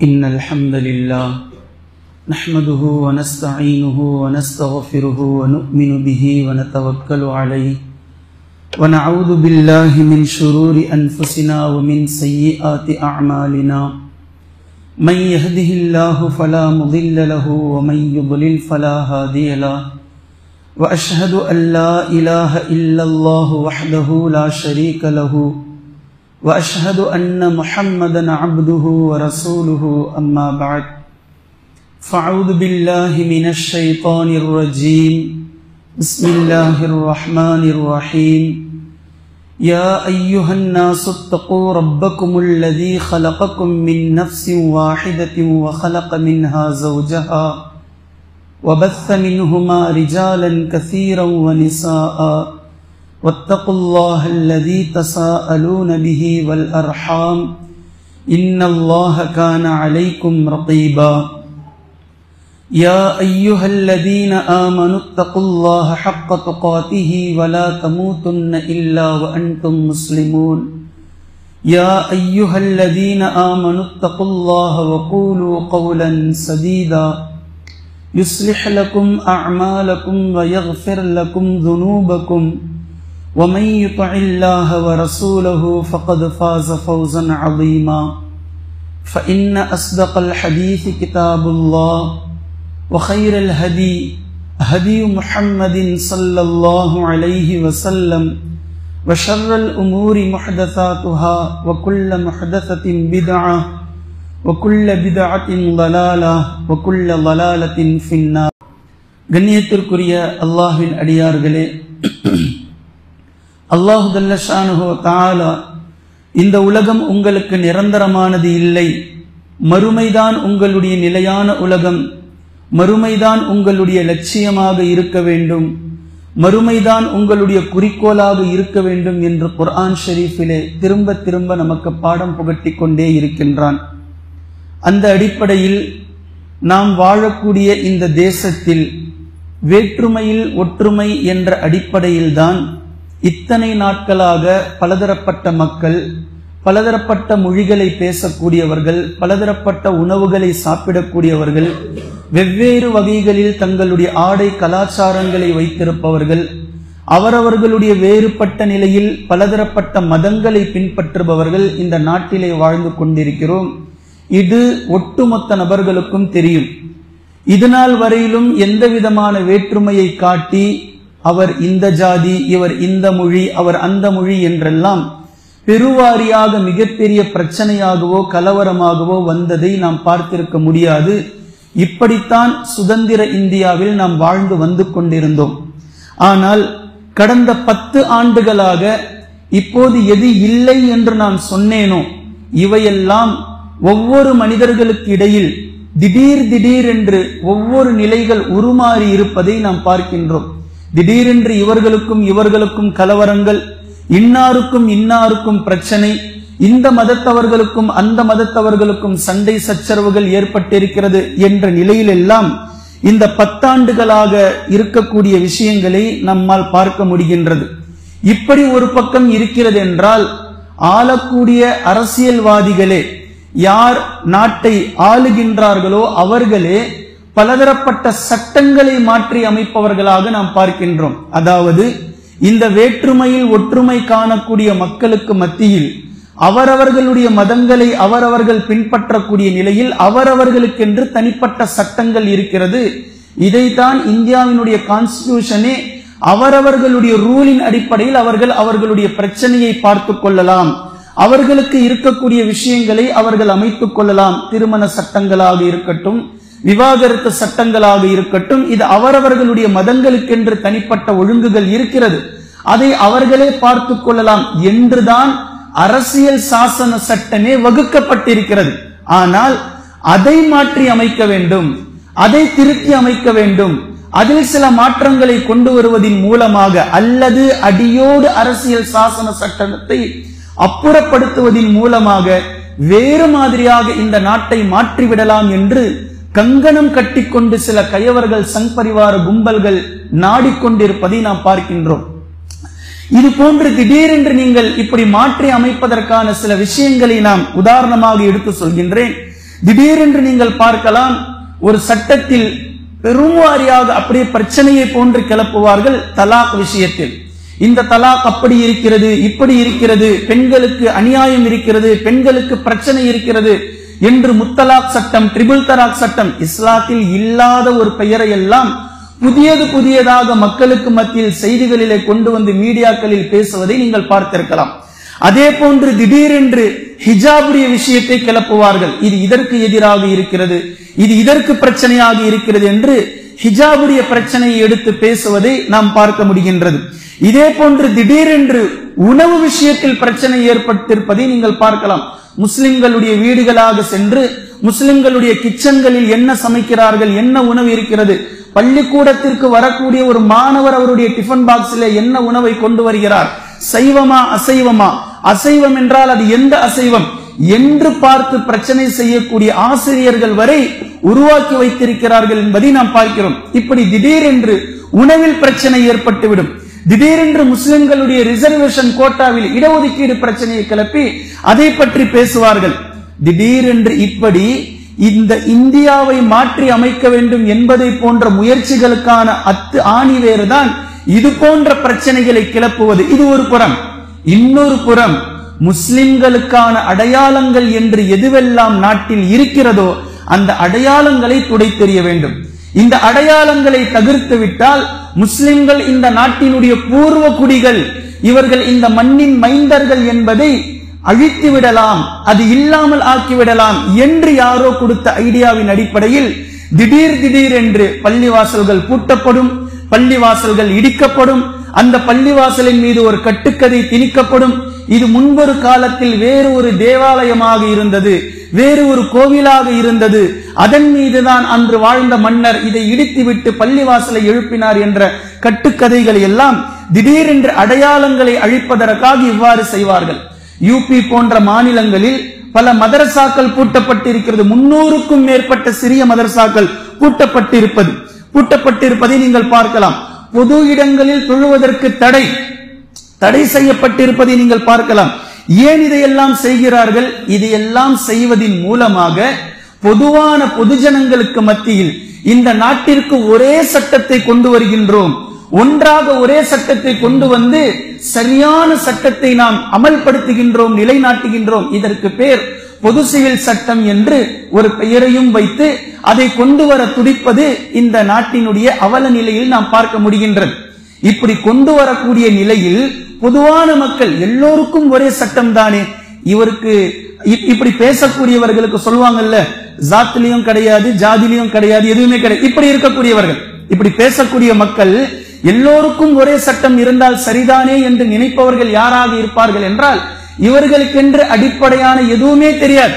إن الحمد لله نحمده ونستعينه ونستغفره ونؤمن به ونتوكل عليه ونعوذ بالله من شرور أنفسنا ومن سيئات أعمالنا من يهده الله فلا مضل له ومن يضلل فلا هادي له وأشهد أن لا إله إلا الله وحده لا شريك له وأشهد أن محمدًا عبده ورسوله أما بعد فأعوذ بالله من الشيطان الرجيم بسم الله الرحمن الرحيم يا أيها الناس اتقوا ربكم الذي خلقكم من نفس واحدة وخلق منها زوجها وبث منهما رجالا كثيرا ونساء واتقوا الله الذي تساءلون به والأرحام إن الله كان عليكم رقيبا يا أيها الذين آمنوا اتقوا الله حق تقاته ولا تموتن إلا وأنتم مسلمون يا أيها الذين آمنوا اتقوا الله وقولوا قولا سديدا يصلح لكم أعمالكم ويغفر لكم ذنوبكم ومن يطع الله ورسوله فقد فاز فوزا عظيما فإن أصدق الحديث كتاب الله وخير الهدي هدي محمد صلى الله عليه وسلم وشر الأمور محدثاتها وكل محدثة بدعة وكل بدعة ضلالة وكل ضلالة في النار. கண்ணியத்திற்குரிய அல்லாஹ்வின் அடியார்களே, அல்லாஹு ஜல்ல ஷானுஹு தஆலா இந்த உலகம் உங்களுக்கு நிரந்தரமானது இல்லை, மறுமைதான் உங்களுடைய நிலையான உலகம், மறுமைதான் உங்களுடைய லட்சியமாக இருக்க வேண்டும், மறுமைதான் உங்களுடைய குறிக்கோளாக இருக்க வேண்டும் என்று குர்ஆன் ஷரீஃபிலே திரும்ப திரும்ப நமக்கு பாடம் புகட்டி கொண்டே இருக்கின்றான். அந்த அடிப்படையில் நாம் வாழக்கூடிய இந்த தேசத்தில் வேற்றுமையில் ஒற்றுமை என்ற அடிப்படையில்தான் இத்தனை நாட்களாக பலதரப்பட்ட மக்கள், பலதரப்பட்ட மொழிகளை பேசக்கூடியவர்கள், பலதரப்பட்ட உணவுகளை சாப்பிடக்கூடியவர்கள், வெவ்வேறு வகைகளில் தங்களுடைய ஆடை கலாச்சாரங்களை வைத்திருப்பவர்கள், அவரவர்களுடைய வேறுபட்ட நிலையில் பலதரப்பட்ட மதங்களை பின்பற்றுபவர்கள் இந்த நாட்டிலே வாழ்ந்து கொண்டிருக்கிறோம். இது ஒட்டுமொத்த நபர்களுக்கும் தெரியும். இதுநாள் வரையிலும் எந்த விதமான வேற்றுமையை காட்டி அவர் இந்த ஜாதி, இவர் இந்த மொழி, அவர் அந்த மொழி என்றெல்லாம் பெருவாரியாக மிகப்பெரிய பிரச்சனையாகவோ கலவரமாகவோ வந்ததை நாம் பார்த்திருக்க முடியாது. இப்படித்தான் சுதந்திர இந்தியாவில் நாம் வாழ்ந்து வந்து கொண்டிருந்தோம். ஆனால் கடந்த 10 ஆண்டுகளாக இப்போது எது இல்லை என்று நான் சொன்னேனோ இவையெல்லாம் ஒவ்வொரு மனிதர்களுக்கு இடையில் திடீர் என்று ஒவ்வொரு நிலைகள் உருமாறி இருப்பதை நாம் பார்க்கின்றோம். திடீரென்று இவர்களுக்கும் கலவரங்கள், இன்னாருக்கும் பிரச்சனை, இந்த மதத்தவர்களுக்கும் அந்த மதத்தவர்களுக்கும் சண்டை சச்சரவுகள் ஏற்பட்டிருக்கிறது என்ற நிலையிலெல்லாம் இந்த 10 ஆண்டுகளாக இருக்கக்கூடிய விஷயங்களை நம்மால் பார்க்க முடிகின்றது. இப்படி ஒரு பக்கம் இருக்கிறது என்றால், ஆளக்கூடிய அரசியல்வாதிகளே, யார் நாட்டை ஆளுகின்றார்களோ அவர்களே பலதரப்பட்ட சட்டங்களை மாற்றி அமைப்பவர்களாக நாம் பார்க்கின்றோம். அதாவது இந்த வேற்றுமையில் ஒற்றுமை காணக்கூடிய மக்களுக்கு மத்தியில் அவரவர்களுடைய மதங்களை அவரவர்கள் பின்பற்றக்கூடிய நிலையில் அவரவர்களுக்கென்று தனிப்பட்ட சட்டங்கள் இருக்கிறது. இதைத்தான் இந்தியாவினுடைய கான்ஸ்டிடியூஷனே அவரவர்களுடைய ரூலின் அடிப்படையில் அவர்களுடைய பிரச்சனையை பார்த்து கொள்ளலாம், அவர்களுக்கு இருக்கக்கூடிய விஷயங்களை அவர்கள் அமைத்துக் கொள்ளலாம். திருமண சட்டங்களாக இருக்கட்டும், விவாகரத்து சட்டங்களாக இருக்கட்டும், இது அவரவர்களுடைய மதங்களுக்கென்று தனிப்பட்ட ஒழுங்குகள் இருக்கிறது, அதை அவர்களே பார்த்து கொள்ளலாம் என்றுதான் அரசியல் சாசன சட்டமே வகுக்கப்பட்டிருக்கிறது. ஆனால் அதை மாற்றி அமைக்க வேண்டும், அதை திருத்தி அமைக்க வேண்டும், அதில் சில மாற்றங்களை கொண்டு வருவதன் மூலமாக அல்லது அடியோடு அரசியல் சாசன சட்டத்தை அப்புறப்படுத்துவதன் மூலமாக வேறு மாதிரியாக இந்த நாட்டை மாற்றிவிடலாம் என்று கங்கணம் கட்டிக்கொண்டு சில கயவர்கள், சங் பரிவார கும்பல்கள் நாடிக்கொண்டிருப்பதை நாம் பார்க்கின்றோம். இது போன்று திடீரென்று நீங்கள் இப்படி மாற்றி அமைப்பதற்கான சில விஷயங்களை நாம் உதாரணமாக எடுத்து சொல்கின்றேன். திடீரென்று நீங்கள் பார்க்கலாம் ஒரு சட்டத்தில் பெரும்வாரியாக அப்படியே பிரச்சனையை போன்று கிளப்புவார்கள் தலாக் விஷயத்தில். இந்த தலாக் அப்படி இருக்கிறது, இப்படி இருக்கிறது, பெண்களுக்கு அநியாயம் இருக்கிறது, பெண்களுக்கு பிரச்சனை இருக்கிறது என்று முத்தலாக் சட்டம், ட்ரிபிள் தலாக் சட்டம், இஸ்லாத்தில் இல்லாத ஒரு பெயரை எல்லாம் புதியதாக மக்களுக்கு மத்தியில் செய்திகளிலே கொண்டு வந்து மீடியாக்களில் பேசுவதை நீங்கள் பார்த்திருக்கலாம். அதே போன்று திடீரென்று ஹிஜாபுடைய விஷயத்தை கிளப்புவார்கள். இது இதற்கு எதிராக இருக்கிறது, இது இதற்கு பிரச்சனையாக இருக்கிறது என்று ஹிஜாபுடைய பிரச்சனையை எடுத்து பேசுவதை நாம் பார்க்க முடிகின்றது. இதே போன்று திடீரென்று உணவு விஷயத்தில் பிரச்சனை ஏற்பட்டிருப்பதை நீங்கள் பார்க்கலாம். முஸ்லிம்களுடைய வீடுகளாக சென்று முஸ்லிம்களுடைய கிச்சன்களில் என்ன சமைக்கிறார்கள், என்ன உணவு இருக்கிறது, பள்ளிக்கூடத்திற்கு வரக்கூடிய ஒரு மாணவர் அவருடைய டிஃபன் பாக்ஸில் என்ன உணவை கொண்டு வருகிறார், சைவமா அசைவமா, அசைவம் என்றால் அது எந்த அசைவம் என்று பார்த்து பிரச்சனை செய்யக்கூடிய ஆசிரியர்கள் வரை உருவாக்கி வைத்திருக்கிறார்கள் என்பதை நாம் பார்க்கிறோம். இப்படி திடீரென்று உணவில் பிரச்சனை ஏற்பட்டுவிடும். திடீரென்று முஸ்லிம்களுடைய ரிசர்வேஷன் கோட்டாவில் இடஒதுக்கீடு பிரச்சனையை கிளப்பி அதை பற்றி பேசுவார்கள். திடீரென்று இப்படி இந்த இந்தியாவை மாற்றி அமைக்க வேண்டும் என்பதை போன்ற முயற்சிகளுக்கான ஆணிவேறுதான் இது போன்ற பிரச்சனைகளை கிளப்புவது. இது ஒரு புறம். இன்னொரு புறம் முஸ்லிம்களுக்கான அடையாளங்கள் என்று எதுவெல்லாம் நாட்டில் இருக்கிறதோ அந்த அடையாளங்களை துடைத்தெறிய வேண்டும். இந்த அடையாளங்களை தவிர்த்து விட்டால் முஸ்லிம்கள் இந்த நாட்டினுடைய பூர்வ குடிகள், இவர்கள் இந்த மண்ணின் மைந்தர்கள் என்பதை அழித்து விடலாம், அது இல்லாமல் ஆக்கிவிடலாம் என்று யாரோ கொடுத்த ஐடியாவின் அடிப்படையில் திடீரென்று பள்ளிவாசல்கள் பூட்டப்படும், பள்ளிவாசல்கள் இடிக்கப்படும், அந்த பள்ளிவாசலின் மீது ஒரு கட்டுக்கதை திணிக்கப்படும். இது முன்பொரு காலத்தில் வேறு ஒரு தேவாலயமாக இருந்தது, வேறு ஒரு கோவிலாக இருந்தது, அதன் மீதுதான் அன்று வாழ்ந்த மன்னர் இதை இடித்துவிட்டு பள்ளிவாசலை எழுப்பினார் என்ற கட்டுக்கதைகளை எல்லாம் திடீரென்று அடையாளங்களை அழிப்பதற்காக இவ்வாறு செய்வார்கள். யூபி போன்ற மாநிலங்களில் பல மதரசாக்கள் பூட்டப்பட்டிருக்கிறது. 300க்கும் மேற்பட்ட சிறிய மதரசாக்கள் பூட்டப்பட்டிருப்பதை நீங்கள் பார்க்கலாம். பொது இடங்களில் தொழுவதற்கு தடை செய்யப்பட்டிருப்பதை நீங்கள் பார்க்கலாம். ஏன் இதையெல்லாம் செய்கிறார்கள்? இதையெல்லாம் செய்வதின் மூலமாக பொதுவான பொதுஜனங்களுக்கு மத்தியில் இந்த நாட்டிற்கு ஒரே சட்டத்தை கொண்டு வருகின்றோம், ஒன்றாக ஒரே சட்டத்தை கொண்டு வந்து சரியான சட்டத்தை நாம் அமல்படுத்துகின்றோம், நிலைநாட்டுகின்றோம், இதற்கு பேர் பொது சிவில் சட்டம் என்று ஒரு பெயரையும் வைத்து அதை கொண்டு வர துடிப்பது இந்த நாட்டினுடைய அவல நிலையில் நாம் பார்க்க முடிகின்றது. இப்படி கொண்டு வரக்கூடிய நிலையில் பொதுவான மக்கள் எல்லோருக்கும் ஒரே சட்டம் தானே, இவருக்கு இப்படி பேசக்கூடியவர்களுக்கு சொல்லுவாங்கல்ல, ஜாத்திலையும் கிடையாது, ஜாதிலையும் கிடையாது, எதுவுமே கிடையாது, இப்படி இருக்கக்கூடியவர்கள், இப்படி பேசக்கூடிய மக்கள் எல்லோருக்கும் ஒரே சட்டம் இருந்தால் சரிதானே என்று நினைப்பவர்கள் யாராக இருப்பார்கள் என்றால், இவர்களுக்கென்று அடிப்படையான எதுவுமே தெரியாது.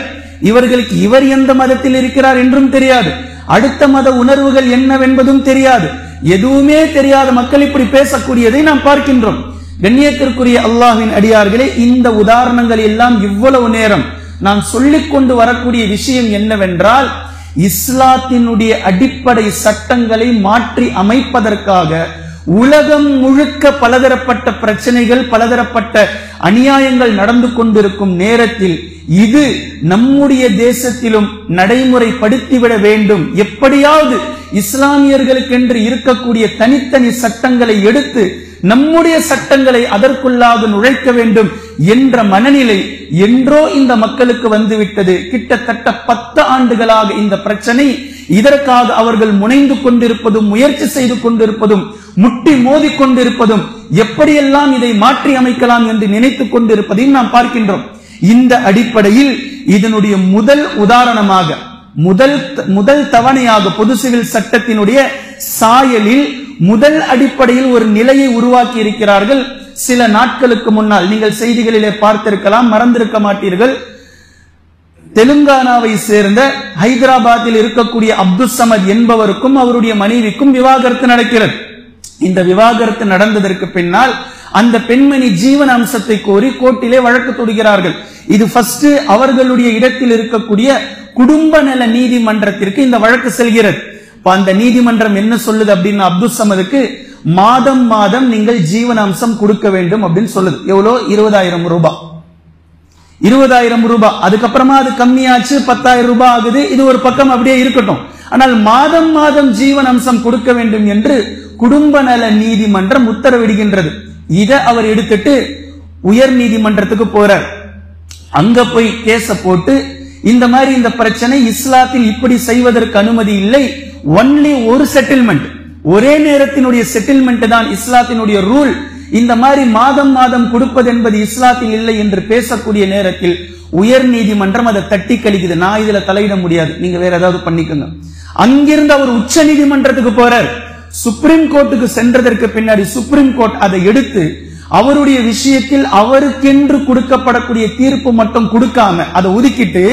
இவர்களுக்கு இவர் எந்த மதத்தில் இருக்கிறார் என்றும் தெரியாது, அடுத்த மத உணர்வுகள் என்னவென்பதும் தெரியாது, எதுவுமே தெரியாத மக்கள் இப்படி பேசக்கூடியதை நாம் பார்க்கின்றோம். கண்ணியத்திற்குரிய அல்லாஹ்வின் அடியார்களே, இந்த உதாரணங்கள் எல்லாம் இவ்வளவு நேரம் நான் சொல்லிக் கொண்டு வரக்கூடிய விஷயம் என்னவென்றால், இஸ்லாத்தினுடைய அடிப்படை சட்டங்களை மாற்றி அமைப்பதற்காக உலகம் முழுக்க பலதரப்பட்ட பிரச்சனைகள், பலதரப்பட்ட அநியாயங்கள் நடந்து கொண்டிருக்கும் நேரத்தில் இது நம்முடைய தேசத்திலும் நடைமுறைப்படுத்திவிட வேண்டும். எப்படியாவது இஸ்லாமியர்களுக்கென்று இருக்கக்கூடிய தனித்தனி சட்டங்களை எடுத்து நம்முடைய சட்டங்களை அதற்குள்ளாக நுழைக்க வேண்டும் என்ற மனநிலை என்றோ இந்த மக்களுக்கு வந்துவிட்டது. கிட்டத்தட்ட 10 ஆண்டுகளாக இந்த பிரச்சனை, இதற்காக அவர்கள் முனைந்து கொண்டிருப்பதும் முயற்சி செய்து கொண்டிருப்பதும் முட்டி மோதி கொண்டிருப்பதும் எப்படியெல்லாம் இதை மாற்றி அமைக்கலாம் என்று நினைத்துக் கொண்டிருப்பதையும் நாம் பார்க்கின்றோம். இந்த அடிப்படையில் இதனுடைய முதல் உதாரணமாக, முதல் தவணையாக பொது சிவில் சட்டத்தினுடைய சாயலில் முதல் அடிப்படையில் ஒரு நிலையை உருவாக்கி இருக்கிறார்கள். சில நாட்களுக்கு முன்னால் நீங்கள் செய்திகளிலே பார்த்திருக்கலாம், மறந்திருக்க மாட்டீர்கள். தெலுங்கானாவை சேர்ந்த ஹைதராபாத்தில் இருக்கக்கூடிய அப்துல் சமத் என்பவருக்கும் அவருடைய மனைவிக்கும் விவாகரத்து நடக்கிறது. இந்த விவாகரத்து நடந்ததற்கு பின்னால் அந்த பெண்மணி ஜீவன அம்சத்தை கோரி கோர்ட்டிலே வழக்கு தொடுகிறார்கள். இது ஃபர்ஸ்ட் அவர்களுடைய இடத்தில் இருக்கக்கூடிய குடும்ப நல நீதிமன்றத்திற்கு இந்த வழக்கு செல்கிறது. அந்த நீதிமன்றம் என்ன சொல்லுது அப்படின்னா, அப்துல் சமதுக்கு மாதம் மாதம் நீங்கள் ஜீவன அம்சம் கொடுக்க வேண்டும் அப்படின்னு சொல்லுது. எவ்வளோ? 20,000 ரூபாய். 20,000 ரூபாய், அதுக்கப்புறமா அது கம்மியாச்சு 10,000 ரூபாய் ஆகுது. இது ஒரு பக்கம் அப்படியே இருக்கட்டும். ஆனால் மாதம் மாதம் ஜீவன் அம்சம் கொடுக்க வேண்டும் என்று குடும்ப நல நீதிமன்றம் உத்தரவிடுகின்றது. இதை அவர் எடுத்துட்டு உயர் நீதிமன்றத்துக்கு போறார். அங்க போய் கேஸ போட்டு இந்த மாதிரி இந்த பிரச்சனை இஸ்லாத்தில் இப்படி செய்வதற்கு அனுமதி இல்லை, ஒன்லி ஒரு செட்டில்மெண்ட், ஒரே நேரத்தினுடைய செட்டில்மெண்ட் தான் இஸ்லாத்தினுடைய ரூல், இந்த மாதிரி மாதம் மாதம் கொடுப்பது என்பது இஸ்லாத்தில் இல்லை என்று பேசக்கூடிய நேரத்தில் உயர் நீதிமன்றம் அதை தட்டி கழிக்குது. நான் இதுல தலையிட முடியாது, நீங்க வேற ஏதாவது பண்ணிக்கோங்க. அங்கிருந்து அவர் உச்ச நீதிமன்றத்துக்கு போறார். சுப்ரீம் கோர்ட்டுக்கு சென்றதற்கு பின்னாடி சுப்ரீம் கோர்ட் அதை எடுத்து அவருடைய விஷயத்தில் அவருக்கென்று கொடுக்கப்படக்கூடிய தீர்ப்பு மட்டும் கொடுக்காம அதை ஒதுக்கிட்டு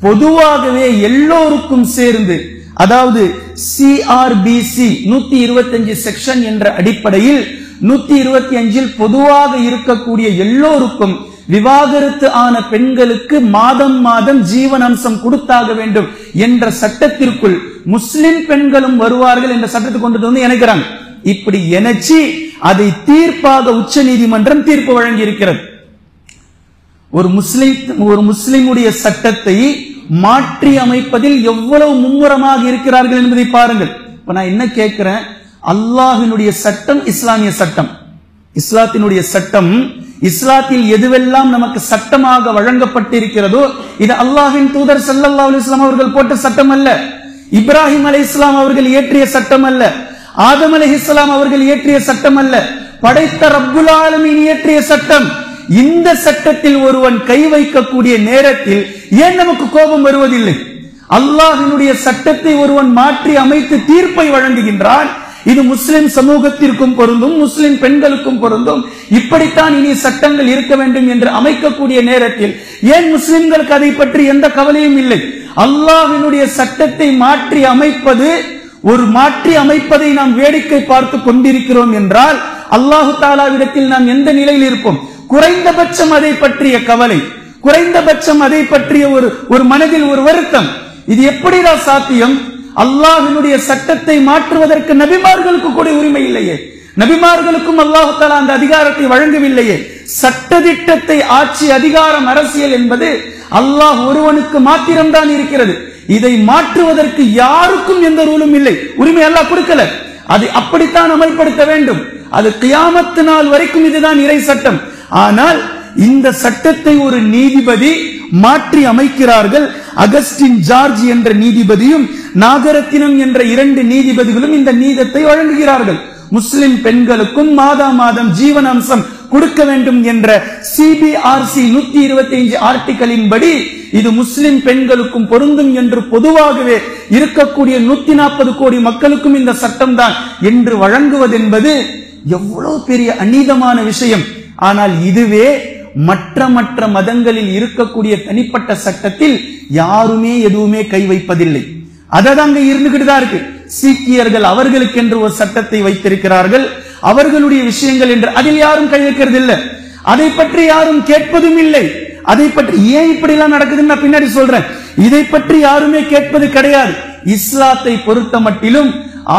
பொதுவாகவே எல்லோருக்கும் சேர்ந்து, அதாவது சிஆர்பிசி 125 செக்ஷன் என்ற அடிப்படையில் 125 பொதுவாக இருக்கக்கூடிய எல்லோருக்கும் விவாகரத்து ஆன பெண்களுக்கு மாதம் மாதம் ஜீவன் அம்சம் கொடுத்தாக வேண்டும் என்ற சட்டத்திற்குள் முஸ்லிம் பெண்களும் வருவார்கள் என்ற சட்டத்தை கொண்டு வந்து இணைக்கிறாங்க. இப்படி இணைச்சி அதை தீர்ப்பாக உச்ச நீதிமன்றம் தீர்ப்பு வழங்கி இருக்கிறது. ஒரு முஸ்லிமுடைய சட்டத்தை மாற்றி அமைப்பதில் எவ்வளவு மும்முரமாக இருக்கிறார்கள் என்பதை பாருங்கள். இப்ப நான் என்ன கேட்கிறேன், அல்லாஹ்வினுடைய சட்டம் இஸ்லாமிய சட்டம், இஸ்லாத்தினுடைய சட்டம், இஸ்லாத்தில் எதுவெல்லாம் நமக்கு சட்டமாக வழங்கப்பட்டிருக்கிறதோ இது அல்லாஹ்வின் தூதர் ஸல்லல்லாஹு அலைஹி வஸல்லம் அவர்கள் போட்ட சட்டம் அல்ல, இப்ராஹிம் அலைஹிஸ்ஸலாம் அவர்கள் இயற்றிய சட்டம் அல்ல, ஆதம் அலைஹிஸ்ஸலாம் அவர்கள் இயற்றிய சட்டம் அல்ல, படைத்த ரப்புல் ஆலமீன் இயற்றிய சட்டம். இந்த சட்டத்தில் ஒருவன் கை வைக்கக்கூடிய நேரத்தில் ஏன் நமக்கு கோபம் வருவதில்லை? அல்லாஹ்வினுடைய சட்டத்தை ஒருவன் மாற்றி அமைத்து தீர்ப்பை வழங்குகின்றான். இது முஸ்லிம் சமூகத்திற்கும் பொருந்தும், முஸ்லிம் பெண்களுக்கும் பொருந்தும், இப்படித்தான் இனி சட்டங்கள் இருக்க வேண்டும் என்று அமைக்கக்கூடிய நேரத்தில் ஏன் முஸ்லிம்களுக்கு அதை பற்றி எந்த கவலையும் இல்லை? அல்லாஹ்வினுடைய சட்டத்தை மாற்றி அமைப்பது, ஒரு மாற்றி அமைப்பதை நாம் வேடிக்கை பார்த்து கொண்டிருக்கிறோம் என்றால் அல்லாஹு தஆலாவிடத்தில் நாம் எந்த நிலையில் இருப்போம்? குறைந்தபட்சம் அதை பற்றிய கவலை, குறைந்தபட்சம் அதை பற்றிய ஒரு மனதில் ஒரு வருத்தம், இது எப்படிதான் சாத்தியம்? அல்லாஹ்வினுடைய சட்டத்தை மாற்றுவதற்கு நபிமார்களுக்கு கூட உரிமை இல்லையே, நபிமார்களுக்கும் அல்லாஹ் தஆலா அந்த அதிகாரத்தை வழங்கவில்லையே. சட்டதிட்டத்தை, ஆட்சி அதிகாரம், அரசியல் என்பது அல்லாஹ் ஒருவனுக்கு மாத்திரம்தான் இருக்கிறது. இதை மாற்றுவதற்கு யாருக்கும் எந்த ரூலும் இல்லை, உரிமை அல்லாஹ் கொடுக்கல. அதை அப்படித்தான் அமல்படுத்த வேண்டும். அது கியாமத் நாள் வரைக்கும் இதுதான் இறை சட்டம். ஆனால் இந்த சட்டத்தை ஒரு நீதிபதி மாற்றி அமைக்கிறார்கள். அகஸ்டின் ஜார்ஜ் என்ற நீதிபதியும் நாகரத்தினம் என்ற 2 நீதிபதிகளும் இந்த நீதத்தை வழங்குகிறார்கள். முஸ்லிம் பெண்களுக்கும் மாதா மாதம் ஜீவன் அம்சம் கொடுக்க வேண்டும் என்ற சிபிஆர்சி 125 ஆர்டிகளின் படி இது முஸ்லிம் பெண்களுக்கும் பொருந்தும் என்று பொதுவாகவே இருக்கக்கூடிய 140 கோடி மக்களுக்கும் இந்த சட்டம் தான் என்று வழங்குவதென்பது எவ்வளவு பெரிய அநீதமான விஷயம். ஆனால் இதுவே மற்ற மதங்களில் இருக்கக்கூடிய தனிப்பட்ட சட்டத்தில் யாருமே எதுவுமே கை வைப்பதில்லை. அங்க இருந்துகிட்டு தான் இருக்கு. சீக்கியர்கள் அவர்களுக்கென்று ஒரு சட்டத்தை வைத்திருக்கிறார்கள், அவர்களுடைய விஷயங்கள் என்று, அதில் யாரும் கை வைக்கிறது இல்லை, அதை பற்றி யாரும் கேட்பதும் இல்லை. அதை பற்றி ஏன் இப்படி எல்லாம் நடக்குதுன்னு நான் பின்னாடி சொல்றேன். இதை பற்றி யாருமே கேட்பது கிடையாது. இஸ்லாத்தை பொறுத்த மட்டிலும்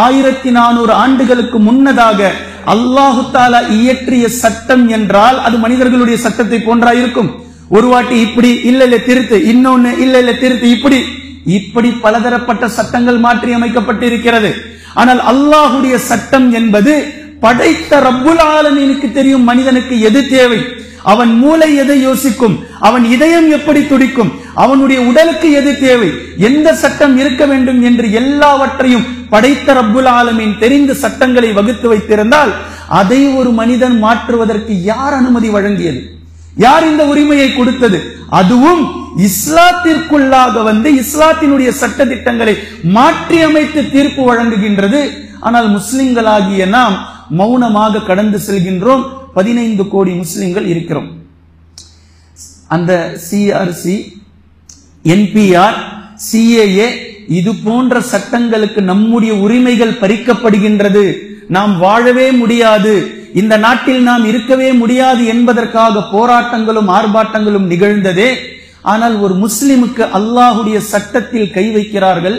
1400 ஆண்டுகளுக்கு முன்னதாக அல்லாஹு தஆலா இயற்றிய சட்டம் என்றால் அது மனிதர்களுடைய சட்டத்தை போன்றா இருக்கும். ஒரு வாட்டி இப்படி, இல்ல திருத்து, இன்னொன்னு இல்ல திருத்து, இப்படி பலதரப்பட்ட சட்டங்கள் மாற்றி அமைக்கப்பட்டிருக்கிறது. ஆனால் அல்லாஹுடைய சட்டம் என்பது படைத்த ரப்புல் ஆலமீனுக்கு தெரியும் மனிதனுக்கு எது தேவை, அவன் மூளை எதை யோசிக்கும், அவன் இதயம் எப்படி துடிக்கும், அவனுடைய உடலுக்கு எது தேவை, எந்த சட்டம் இருக்க வேண்டும் என்று எல்லாவற்றையும் படைத்த ரப்புல் ஆலமீன் தெரிந்து சட்டங்களை வகுத்து வைத்திருந்தால் அதை ஒரு மனிதன் மாற்றுவதற்கு யார் அனுமதி வழங்கியது? யார் இந்த உரிமையை கொடுத்தது? அதுவும் இஸ்லாத்திற்குள்ளாக வந்து இஸ்லாத்தினுடைய சட்ட திட்டங்களை மாற்றி அமைத்து தீர்ப்பு வழங்குகின்றது. ஆனால் முஸ்லிம்களாகிய நாம் மௌனமாக கடந்து செல்கின்றோம். 15 கோடி முஸ்லிம்கள் இருக்கிறோம். அந்த சிஆர்சி, என்பிஆர், சிஏஏ இது போன்ற சட்டங்களுக்கு நம்முடைய உரிமைகள் பறிக்கப்படுகின்றது, நாம் வாழவே முடியாது, இந்த நாட்டில் நாம் இருக்கவே முடியாது என்பதற்காக போராட்டங்களும் ஆர்ப்பாட்டங்களும் நிகழ்ந்ததே. ஆனால் ஒரு முஸ்லிமுக்கு அல்லாஹுடைய சட்டத்தில் கை வைக்கிறார்கள்,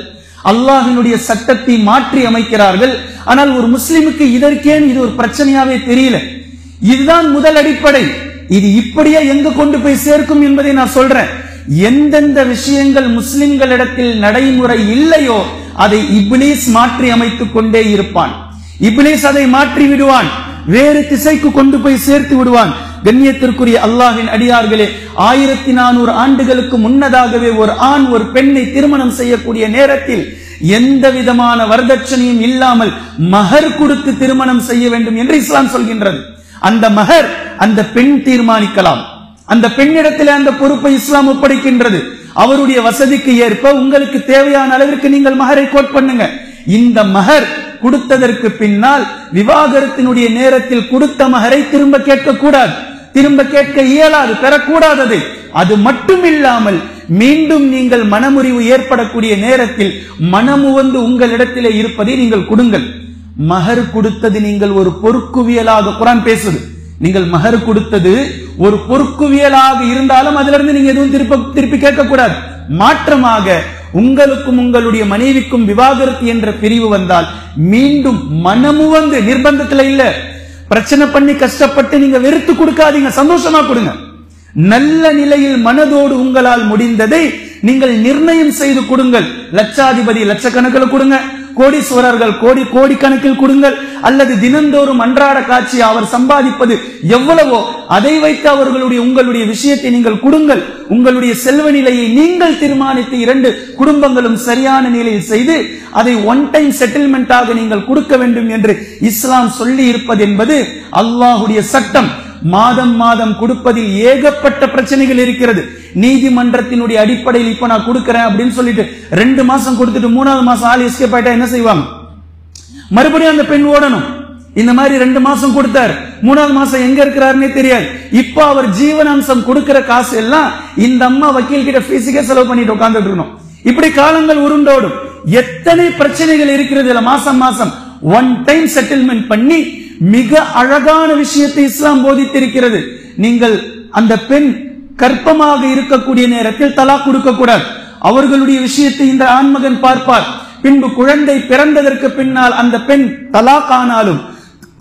அல்லாஹினுடைய சட்டத்தை மாற்றி அமைக்கிறார்கள். ஆனால் ஒரு முஸ்லிமுக்கு இதற்கேன் இது ஒரு பிரச்சனையாவே தெரியல. இதுதான் முதல் அடிப்படை. இது இப்படியே எங்க கொண்டு போய் சேர்க்கும் என்பதை நான் சொல்றேன். எந்தெந்த விஷயங்கள் முஸ்லிம்களிடத்தில் நடைமுறை இல்லையோ அதை இப்லீஸ் மாற்றி அமைத்துக் கொண்டே இருப்பான். இப்லீஸ் அதை மாற்றி விடுவான், வேறு திசைக்கு கொண்டு போய் சேர்த்து விடுவான். கண்ணியத்திற்குரிய அல்லாஹ்வின் அடியார்களே, 1400 ஆண்டுகளுக்கு முன்னதாகவே ஒரு ஆண் ஒரு பெண்ணை திருமணம் செய்யக்கூடிய நேரத்தில் எந்த விதமான வரதட்சணையும் இல்லாமல் மஹர் கொடுத்து திருமணம் செய்ய வேண்டும் என்று இஸ்லாம் சொல்கின்றது. அந்த மஹர் அந்த பெண் தீர்மானிக்கலாம். அந்த பெண்ணிடத்தில் அந்த பொறுப்பை இஸ்லாம் ஒப்படைக்கின்றது. அவருடைய வசதிக்கு ஏற்ப உங்களுக்கு தேவையான அளவிற்கு நீங்கள் மஹரை கோட் பண்ணுங்க. இந்த மஹர் கொடுத்ததற்கு பின்னால் விவாகரத்தினுடைய நேரத்தில் கொடுத்த மஹரை திரும்ப கேட்க கூடாது, திரும்ப கேட்க இயலாது, பெறக்கூடாதது. அது மட்டும் இல்லாமல் மீண்டும் நீங்கள் மனமுறிவு ஏற்படக்கூடிய நேரத்தில் மனமுவந்து உங்களிடத்திலே இருப்பதை நீங்கள் கொடுங்கள். மஹர் கொடுத்தது நீங்கள் ஒரு பொறுக்குவியலாக குர்ஆன் பேசுது. நீங்கள் மஹர் கொடுத்தது ஒரு பொறுக்குவியலாக இருந்தாலும் அதிலிருந்து நீங்க எதுவும் திருப்பி கேட்க கூடாது. மாற்றமாக உங்களுக்கும் உங்களுடைய மனைவிக்கும் விவாகரத்து என்ற பிரிவு வந்தால் மீண்டும் மனமுவந்து, நிர்பந்தத்துல இல்ல, பிரச்சனை பண்ணி கஷ்டப்பட்டு நீங்க வெறுத்து கொடுக்காதீங்க, சந்தோஷமா கொடுங்க. நல்ல நிலையில் மனதோடு உங்களால் முடிந்ததை நீங்கள் நிர்ணயம் செய்து கொடுங்கள். லட்சாதிபதி லட்சக்கணக்கில் கொடுங்க, கோடீஸ்வரர்கள் கோடி கணக்கில் கொடுங்கள், அல்லது தினந்தோறும் அன்றாட காட்சி அவர் சம்பாதிப்பது எவ்வளவோ அதை வைத்து உங்களுடைய விஷயத்தை நீங்கள் கொடுங்கள். உங்களுடைய செல்வ நிலையை நீங்கள் தீர்மானித்து 2 குடும்பங்களும் சரியான நிலையில் செய்து அதை ஒன் டைம் செட்டில்மெண்டாக நீங்கள் கொடுக்க வேண்டும் என்று இஸ்லாம் சொல்லி இருப்பது என்பது அல்லாஹ்வுடைய சட்டம். மாதம் கொடுப்பதில் ஏகப்பட்ட பிரச்சனைகள் இருக்கிறது. நீதிமன்றத்தினுடைய அடிப்படையில் இப்ப நான் கொடுக்கிறேன் அப்படின்னு சொல்லிட்டு 2 மாசம் கொடுத்துட்டு 3வது மாசம் ஆள் எஸ்கேப் ஆயிட்டா என்ன செய்வாங்க? மறுபடியும் அந்த பெண் ஓடணும். இந்த மாதிரி 2 மாசம் கொடுத்தார், 3வது மாசம் எங்க இருக்கிறாருன்னே தெரியாது. இப்ப அவர் ஜீவனாம்சம் கொடுக்கிற காசு எல்லாம் இந்த அம்மா வக்கீல் கிட்ட பீஸுக்கே செலவு பண்ணிட்டு உட்கார்ந்துட்டு இருக்கணும். இப்படி காலங்கள் உருண்டோடும். எத்தனை பிரச்சனைகள் இருக்கிறது. மாசம் ஒன் டைம் செட்டில்மெண்ட் பண்ணி மிக அழகான விஷயத்தை இஸ்லாம் போதித்திருக்கிறது. நீங்கள் அந்த பெண் கர்ப்பமாக இருக்கக்கூடிய நேரத்தில் தலாக் கொடுக்க கூடாது. அவர்களுடைய விஷயத்தை இந்த ஆண்மகன் பார்ப்பார். பின்பு குழந்தை பிறந்ததற்கு பின்னால் அந்த பெண் தலாக் ஆனாலும்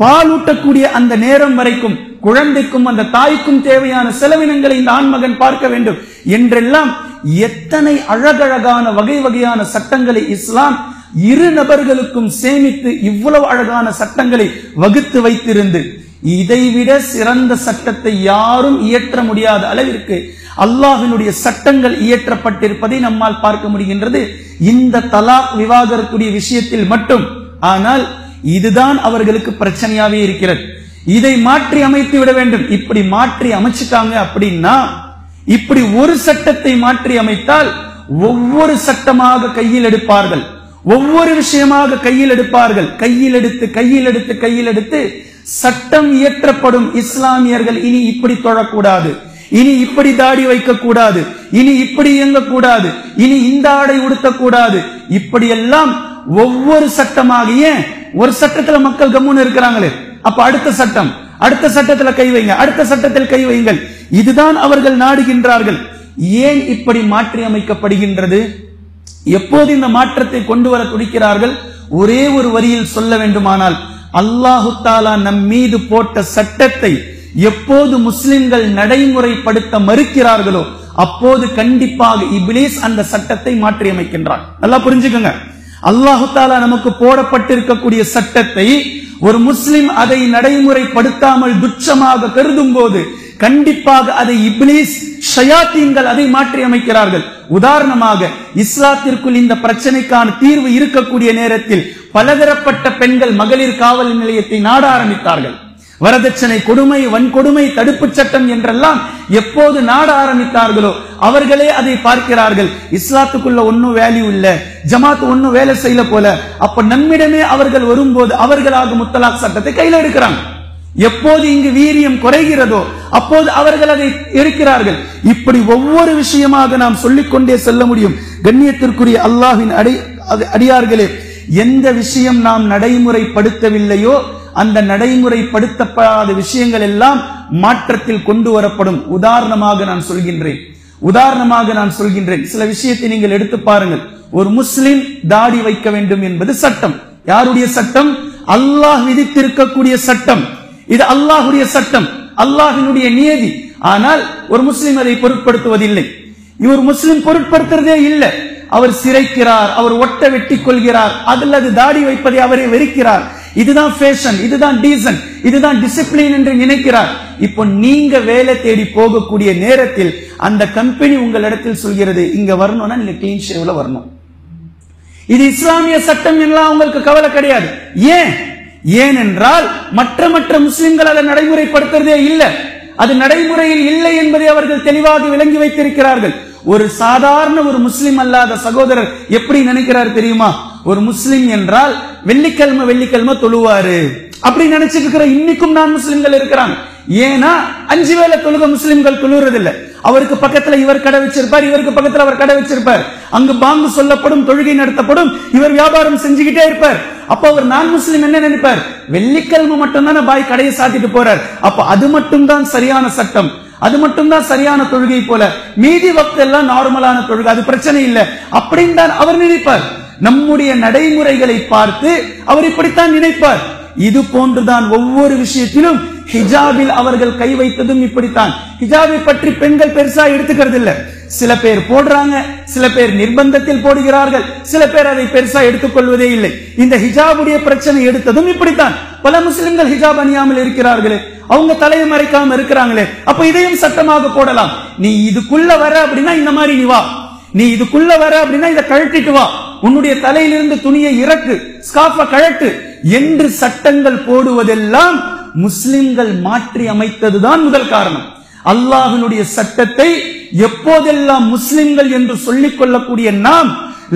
பாலூட்டக்கூடிய அந்த நேரம் வரைக்கும் குழந்தைக்கும் அந்த தாய்க்கும் தேவையான செலவினங்களை இந்த ஆண்மகன் பார்க்க வேண்டும் என்றெல்லாம் எத்தனை அழகழகான வகையான சட்டங்களை இஸ்லாம் 2 நபர்களுக்கும் சேமித்து இவ்வளவு அழகான சட்டங்களை வகுத்து வைத்திருந்து, இதைவிட சிறந்த சட்டத்தை யாரும் இயற்ற முடியாத அளவிற்கு அல்லாஹ்வினுடைய சட்டங்கள் இயற்றப்பட்டிருப்பதை நம்மால் பார்க்க முடிகின்றது இந்த தலாக் விவாகரத்துடைய விஷயத்தில் மட்டும். ஆனால் இதுதான் அவர்களுக்கு பிரச்சனையாவே இருக்கிறது. இதை மாற்றி அமைத்து விட வேண்டும். இப்படி மாற்றி அமைச்சிட்டாங்க அப்படின்னா, இப்படி ஒரு சட்டத்தை மாற்றி அமைத்தால் ஒவ்வொரு சட்டமாக கையில் எடுப்பார்கள், ஒவ்வொரு விஷயமாக கையில் எடுப்பார்கள். கையில் எடுத்து சட்டம் இயற்றப்படும். இஸ்லாமியர்கள் இனி இப்படி தொழக்கூடாது, இனி இப்படி தாடி வைக்க கூடாது, இனி இப்படி இயங்கக்கூடாது, இனி இந்த ஆடை உடுத்தக்கூடாது, இப்படியெல்லாம் ஒவ்வொரு சட்டமாக. ஏன் ஒரு சட்டத்துல மக்கள் கம்முன்னு இருக்கிறாங்களே, அப்ப அடுத்த சட்டத்துல கை வைங்க, அடுத்த சட்டத்தில் கை வைங்கள். இதுதான் அவர்கள் நாடுகின்றார்கள். ஏன் இப்படி மாற்றி அமைக்கப்படுகின்றது? எப்போது இந்த மாற்றத்தை கொண்டு வர துடிக்கிறார்கள்? ஒரே ஒரு வரியில் சொல்ல வேண்டுமானால், அல்லாஹு தஆலா நம் மீது போட்ட சட்டத்தை எப்போது முஸ்லிம்கள் நடைமுறைப்படுத்த மறுக்கிறார்களோ அப்போது கண்டிப்பாக இப்லீஸ் அந்த சட்டத்தை மாற்றி அமைக்கின்றான். நல்லா புரிஞ்சுக்கோங்க. அல்லாஹு தஆலா நமக்கு போடப்பட்டிருக்கக்கூடிய சட்டத்தை ஒரு முஸ்லிம் அதை நடைமுறைப்படுத்தாமல் துச்சமாக கருதும் போது கண்டிப்பாக அதை இப்லீஸ் ஷயாத்தீன்கள் அதை மாற்றி அமைக்கிறார்கள். உதாரணமாக இஸ்லாத்திற்குள் இந்த பிரச்சனைக்கான தீர்வு இருக்கக்கூடிய நேரத்தில் பலதரப்பட்ட பெண்கள் மகளிர் காவல் நிலையத்தை நாட ஆரம்பித்தார்கள். வரதட்சணை கொடுமை, வன்கொடுமை தடுப்பு சட்டம் என்றெல்லாம் எப்போது நாட ஆரம்பித்தார்களோ அவர்களே அதை பார்க்கிறார்கள். இஸ்லாத்துக்குள்ள ஒன்னும் வேல்யூ இல்ல, ஜமாத் ஒன்னும் வேலை செய்யல போல. அப்ப நம்மிடமே அவர்கள் வரும்போது அவர்களாக முத்தலாக் சட்டத்தை கையில் எடுக்கிறாங்க. எப்போது இங்கு வீரியம் குறைகிறதோ அப்போது அவர்கள் அதை எடுக்கிறார்கள். இப்படி ஒவ்வொரு விஷயமாக நாம் சொல்லிக்கொண்டே செல்ல முடியும். கண்ணியத்திற்குரிய அல்லாஹ்வின் அடியார்களே, எந்த விஷயம் நாம் நடைமுறைப்படுத்தவில்லையோ அந்த நடைமுறைப்படுத்தப்படாத விஷயங்கள் எல்லாம் மாற்றத்தில் கொண்டு வரப்படும். உதாரணமாக நான் சொல்கின்றேன், சில விஷயத்தை நீங்கள் எடுத்து பாருங்கள். ஒரு முஸ்லிம் தாடி வைக்க வேண்டும் என்பது சட்டம். யாருடைய சட்டம்? அல்லாஹ் விதித்திருக்கக்கூடிய சட்டம். இது அல்லாஹ்வுடைய சட்டம். அல்லாஹ்வினுடைய நியதி. ஆனால் ஒரு முஸ்லிம் அதை பொருட்படுத்துவதில்லை. இவர் முஸ்லிம் பொருட்படுத்துறதே இல்லை. அவர் சிரைக்கிறார், அவர் ஒட்ட வெட்டி கொள்கிறார், அல்லது தாடி வைப்பதை அவரை வெறுக்கிறார். இதுதான் ஃபேஷன், இதுதான் டீசன்ட், இதுதான் டிசிப்ளின் என்று நினைக்கிறார். இப்போ நீங்க வேலை தேடி போகக்கூடிய நேரத்தில் அந்த கம்பெனி உங்களிடத்தில் சொல்கிறது, இங்க வரணும்னா நீங்க கிளீன் ஷேவ்ல வரணும். இது இஸ்லாமிய சட்டம் எல்லாம் உங்களுக்கு கவலை கிடையாது. ஏனென்றால் மற்ற முஸ்லிம்கள் அதை நடைமுறைப்படுத்துறதே இல்லை. அது நடைமுறையில் இல்லை என்பதை அவர்கள் தெளிவாக விளங்கி வைத்திருக்கிறார்கள். ஒரு சாதாரண ஒரு முஸ்லிம் அல்லாத சகோதரர் எப்படி நினைக்கிறார் தெரியுமா? ஒரு முஸ்லிம் என்றால் வெள்ளிக்கிழமை தொழுவாரு அப்படி நினைச்சிட்டு இருக்கிற இன்னைக்கும் நான் முஸ்லிம்கள் இருக்கிறாங்க. ஏன்னா 5 வேளை தொழுக முஸ்லிம்கள் தொழுறதில்லை. அவருக்கு பக்கத்துல இவர் கடை வச்சிருப்பார், இவருக்கு பக்கத்துல அவர் கடை வச்சிருப்பார். அங்கு பாங்கு சொல்லப்படும், தொழுகை நடத்தப்படும், இவர் வியாபாரம் செஞ்சுக்கிட்டே இருப்பார். அப்ப அவர் நான் முஸ்லிம் என்ன நினைப்பார்? வெள்ளிக்கிழமை மட்டும்தான் பாய் கடையை சாத்திட்டு போறார். அப்ப அது மட்டும்தான் சரியான சட்டம், அது மட்டும்தான் சரியான தொழுகை போல, மீதி வக்து எல்லாம் நார்மலான தொழுகை, அது பிரச்சனை இல்லை அப்படின்னு தான் அவர் நினைப்பார். நம்முடைய நடைமுறைகளை பார்த்து அவர் இப்படித்தான் நினைப்பார். இது போன்றுதான் ஒவ்வொரு விஷயத்திலும் ஹிஜாபில் அவர்கள் கை வைத்ததும் இப்படித்தான். ஹிஜாபை பற்றி பெண்கள் பெருசா எடுத்துக்கிறது இல்ல. சில பேர் போடுறாங்க, சில பேர் நிர்பந்தத்தில் போடுகிறார்கள், சில பேர் அதை பெருசா எடுத்துக்கொள்வதே இல்லை. இந்த ஹிஜாபுடைய பிரச்சனை எடுத்ததும் இப்படித்தான். பல முஸ்லிம்கள் ஹிஜாப் அணியாமல் இருக்கிறார்களே, அவங்க தலையை மறைக்காம இருக்கிறாங்களே, அப்ப இதையும் சட்டமாக போடலாம். நீ இதுக்குள்ள வர அப்படின்னா இந்த மாதிரி நீ வா, நீ இதுக்குள்ள வர அப்படின்னா இதை கழட்டிட்டு வா, உன்னுடைய தலையிலிருந்து துணியை இறக்கு, ஸ்கார்ஃபை கழட்டு என்று சட்டங்கள் போடுவதெல்லாம் முஸ்லிம்கள் மாற்றி அமைத்ததுதான் முதல் காரணம். அல்லாஹ்வினுடைய சட்டத்தை எப்போதெல்லாம் முஸ்லிம்கள் என்று சொல்லிக் கொள்ளக்கூடிய நாம்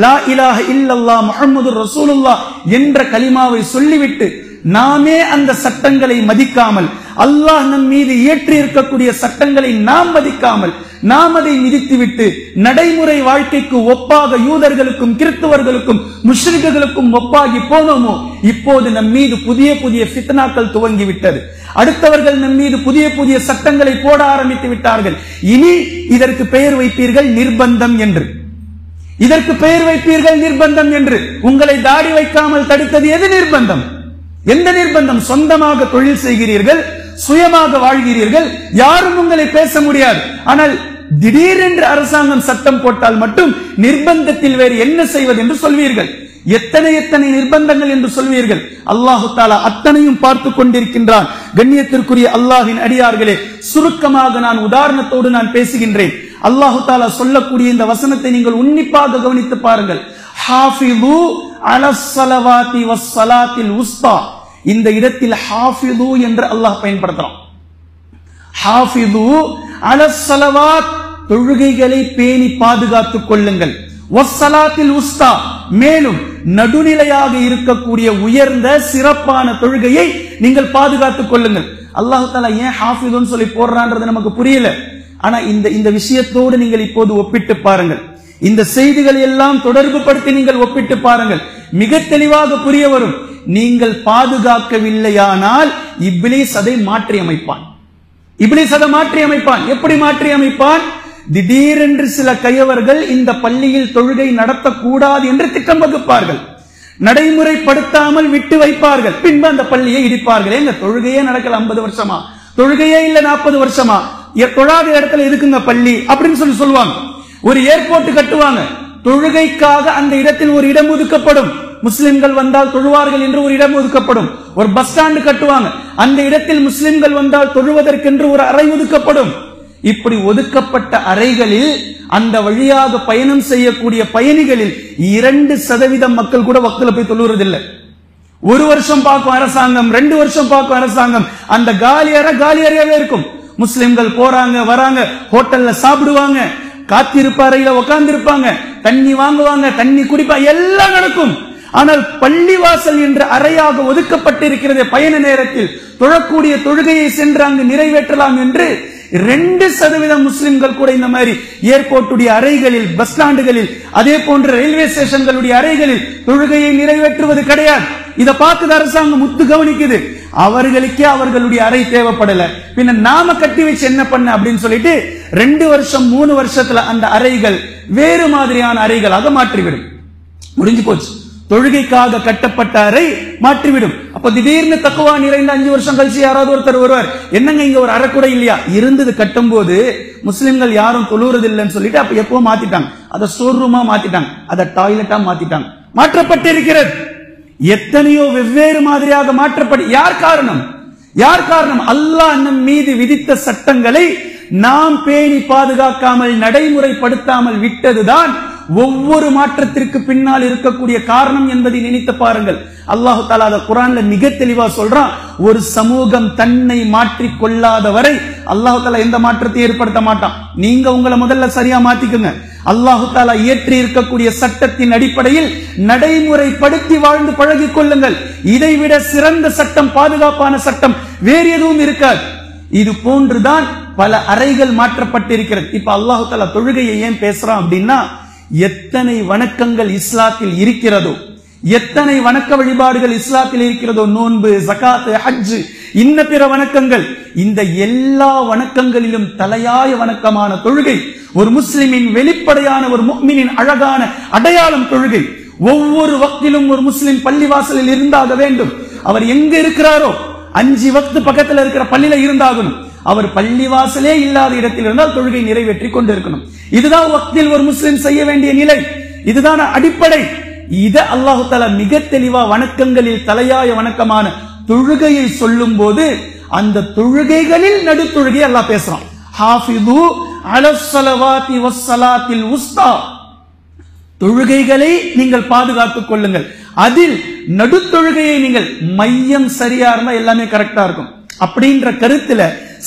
லா இலாஹ இல்லல்லாஹ் முஹம்மதுர் ரசூலுல்லாஹ் என்ற கலிமாவை சொல்லிவிட்டு நாமே அந்த சட்டங்களை மதிக்காமல், அல்லாஹ் நம் மீது ஏற்றி இருக்கக்கூடிய சட்டங்களை நாம் மதிக்காமல் நாம் அதை மிதித்துவிட்டு நடைமுறை வாழ்க்கைக்கு ஒப்பாக யூதர்களுக்கும் கிறிஸ்தவர்களுக்கும் முஷ்ரிக்குகளுக்கும் ஒப்பாகி போனோமோ, இப்போது நம் மீது புதிய புதிய ஃபித்னாக்கள் துவங்கிவிட்டது. அடுத்தவர்கள் நம் மீது புதிய புதிய சட்டங்களை போட ஆரம்பித்து விட்டார்கள். இனி இதற்கு பெயர் வைப்பீர்கள் நிர்பந்தம் என்று, இதற்கு பெயர் வைப்பீர்கள் நிர்பந்தம் என்று. உங்களை தாடி வைக்காமல் தடுத்தது எது நிர்பந்தம்? எந்த நிர்பந்தம்? சொந்தமாக தொழில் செய்கிறீர்கள், சுயமாக வாழ்கிறீர்கள், யாரும் உங்களை பேச முடியாது. ஆனால் திடீரென்று அரசாங்கம் சட்டம் போட்டால் மட்டும் நிர்பந்தத்தில் வேறு என்ன செய்வது என்று சொல்வீர்கள். எத்தனை நிர்பந்தங்கள் என்று சொல்வீர்கள். அல்லாஹு தாலா அத்தனையும் பார்த்து கொண்டிருக்கின்றான். கண்ணியத்திற்குரிய அல்லாஹ்வின் அடியார்களே, சுருக்கமாக நான் உதாரணத்தோடு நான் பேசுகின்றேன். அல்லாஹு தாலா சொல்லக்கூடிய இந்த வசனத்தை நீங்கள் உன்னிப்பாக கவனித்து பாருங்கள். ஹாஃபிது அலஸ் ஸலவாத்தி வஸ் ஸலாத்தில் உஸ்தா. இந்த இடத்தில் ஹாஃபிது என்று அல்லாஹ் பயன்படுத்துறான். ஹாஃபிது அலஸ் ஸலவாத், தொழுகைகளை பேணி பாதுகாத்துக் கொள்ளுங்கள். வஸ் ஸலாத்தில் உஸ்தா, மேலும் நடுநிலையாக இருக்கக்கூடிய உயர்ந்த சிறப்பான தொழுகையை நீங்கள் பாதுகாத்துக் கொள்ளுங்கள். அல்லாஹ் தஆலா ஏன் ஹாஃபிதுன்னு சொல்லி போடுறான்றது நமக்கு புரியல. ஆனா இந்த விஷயத்தோடு நீங்கள் இப்போது ஒப்பிட்டு பாருங்கள். இந்த செய்திகள் எல்லாம் தொடர்பு படுத்தி நீங்கள் ஒப்பிட்டு பாருங்கள், மிக தெளிவாக புரிய வரும். நீங்கள் பாதுகாக்கவில்லையானால் இப்லீஸ் அதை மாற்றி அமைப்பான். இப்லீஸ் அதை மாற்றி அமைப்பான். எப்படி மாற்றி அமைப்பான்? திடீரென்று சில கையவர்கள் இந்த பள்ளியில் தொழுகை நடத்தக்கூடாது என்று திட்டம் வகுப்பார்கள், நடைமுறைப்படுத்தாமல் விட்டு வைப்பார்கள். பின்பு அந்த பள்ளியை இடிப்பார்கள். எங்க தொழுகையே நடக்கல 50 வருஷமா, தொழுகையே இல்ல 40 வருஷமா, தொழாத இடத்துல எதுக்குங்க பள்ளி அப்படின்னு சொல்லுவாங்க. ஒரு ஏர்போர்ட் கட்டுவாங்க, தொழுகைக்காக அந்த இடத்தில் ஒரு இடம் ஒதுக்கப்படும். முஸ்லிம்கள் வந்தால் தொழுவார்கள் என்று ஒரு இடம் ஒதுக்கப்படும். ஒரு பஸ் ஸ்டாண்டு கட்டுவாங்க, அந்த இடத்தில் முஸ்லிம்கள் வந்தால் தொழுவதற்கென்று ஒரு அறை ஒதுக்கப்படும். இப்படி ஒதுக்கப்பட்ட அறைகளில் அந்த வழியாக பயணம் செய்யக்கூடிய பயணிகளில் 2% மக்கள் கூட வக்துல போய் தொழுவதில்லை. 1 வருஷம் பார்க்கும் அரசாங்கம், 2 வருஷம் பார்க்கும் அரசாங்கம், அந்த காலியறையாவே இருக்கும். முஸ்லிம்கள் போறாங்க வராங்க, ஹோட்டல்ல சாப்பிடுவாங்க, காத்திருப்ப அறையில உட்கார்ந்து இருப்பாங்க, தண்ணி வாங்குவாங்க, தண்ணி குடிப்பாங்க, எல்லாம் நடக்கும். ஆனால் பள்ளிவாசல் என்ற அறையாக ஒதுக்கப்பட்டிருக்கிறது. பயண நேரத்தில் தொழக்கூடிய தொழுகையை சென்று அங்கு நிறைவேற்றலாம் என்று 2% முஸ்லிம்கள் கூட இந்த மாதிரி ஏர்போர்ட்டுடைய அறைகளில், பஸ் ஸ்டாண்டுகளில், அதே போன்ற ரயில்வே ஸ்டேஷன்களுடைய அறைகளில் தொழுகையை நிறைவேற்றுவது கிடையாது. இதை பார்க்குது அரசாங்கம், முத்து கவனிக்குது. அவர்களுக்கே அவர்களுடைய அறை தேவைப்படல, பின்ன நாம கட்டி வச்சு என்ன பண்ண அப்படின்னு சொல்லிட்டு 2 வருஷம் 3 வருஷத்துல அந்த அறைகள் வேறு மாதிரியான அறைகளாக மாற்றிவிடும். முடிஞ்சு போச்சு. தொழுகைக்காக கட்டப்பட்ட அறை மாற்றிவிடும். அப்ப திடீர்னு தக்குவா நிறைந்த 5 வருஷம் கழிச்சு யாராவது ஒருத்தர் வருவார், என்னங்க இங்க ஒரு அறை கூட இல்லையா? இருந்தது கட்டும் போது முஸ்லிம்கள் யாரும் தொழுறது இல்லைன்னு சொல்லிட்டு அப்ப எப்போ மாத்திட்டாங்க, அதை ஸ்டோர் ரூமா மாத்திட்டாங்க, அதை டாய்லெட்டா மாத்திட்டாங்க, மாற்றப்பட்டிருக்கிறது. எத்தனையோ வெவ்வேறு மாதிரியாக மாற்றப்பட்டு யார் காரணம்? யார் காரணம்? அல்லாஹ் நம் மீது விதித்த சட்டங்களை நாம் பேணி பாதுகாக்காமல் நடைமுறைப்படுத்தாமல் விட்டதுதான் ஒவ்வொரு மாற்றத்திற்கு பின்னால் இருக்கக்கூடிய காரணம் என்பதை நினைத்து பாருங்கள். அல்லாஹு தஆலா அத குர்ஆன்ல மிக தெளிவா சொல்றான். ஒரு சமூகம் தன்னை மாற்றிக் கொள்ளாத வரை அல்லாஹு தஆலா எந்த மாற்றத்தை ஏற்படுத்த மாட்டான். நீங்க உங்களை முதல்ல சரியா மாத்திக்குங்க. அல்லாஹு தஆலா இயற்றி இருக்கக்கூடிய சட்டத்தின் அடிப்படையில் நடைமுறைப்படுத்தி வாழ்ந்து பழகிக் கொள்ளுங்கள். இதைவிட சிறந்த சட்டம், பாதுகாப்பான சட்டம் வேறு எதுவும் இருக்காது. இது போன்றுதான் பல அறைகள் மாற்றப்பட்டிருக்கிறது. இப்ப அல்லாஹு தஆலா தொழுகையை ஏன் பேசுறான் அப்படின்னா, எத்தனை வணக்கங்கள் இஸ்லாத்தில் இருக்கிறதோ, எத்தனை வணக்க வழிபாடுகள் இஸ்லாத்தில் இருக்கிறதோ, நோன்பு, ஜகாத், ஹஜ், இன்ன பிற வணக்கங்கள், இந்த எல்லா வணக்கங்களிலும் தலையாய வணக்கமான தொழுகை, ஒரு முஸ்லிமின் வெளிப்படையான, ஒரு முஃமினின் அழகான அடையாளம் தொழுகை. ஒவ்வொரு வக்திலும் ஒரு முஸ்லிம் பள்ளிவாசலில் இருந்தாக வேண்டும். அவர் எங்க இருக்கிறாரோ 5 வக்து பக்கத்தில் இருக்கிற பள்ளியில இருந்தாகணும். அவர் பள்ளிவாசலே இல்லாத இடத்தில் இருந்தால் தொழுகை நிறைவேற்றி கொண்டிருக்கணும். இதுதான் வக்தில் ஒரு முஸ்லிம் செய்ய வேண்டிய நிலை. இதுதான் அடிப்படை. இத அல்லாஹு தஆலா மிக தெளிவா வணக்கங்களில் தலையாய வணக்கமான தொழுகையை சொல்லும் போது அந்த தொழுகைகளில் நடு தொழுகை அல்லாஹ் பேசுறான். ஹாஃபிது அலஸ் ஸலவாத்தி வஸ்ஸலாத்தில் உஸ்தா, தொழுகைகளை நீங்கள் பாதுகாத்துக் கொள்ளுங்கள். அதில் நடுத்தொழுகையை நீங்கள், மையம் சரியா இருந்தா எல்லாமே கரெக்டா இருக்கும் அப்படின்ற கருத்துல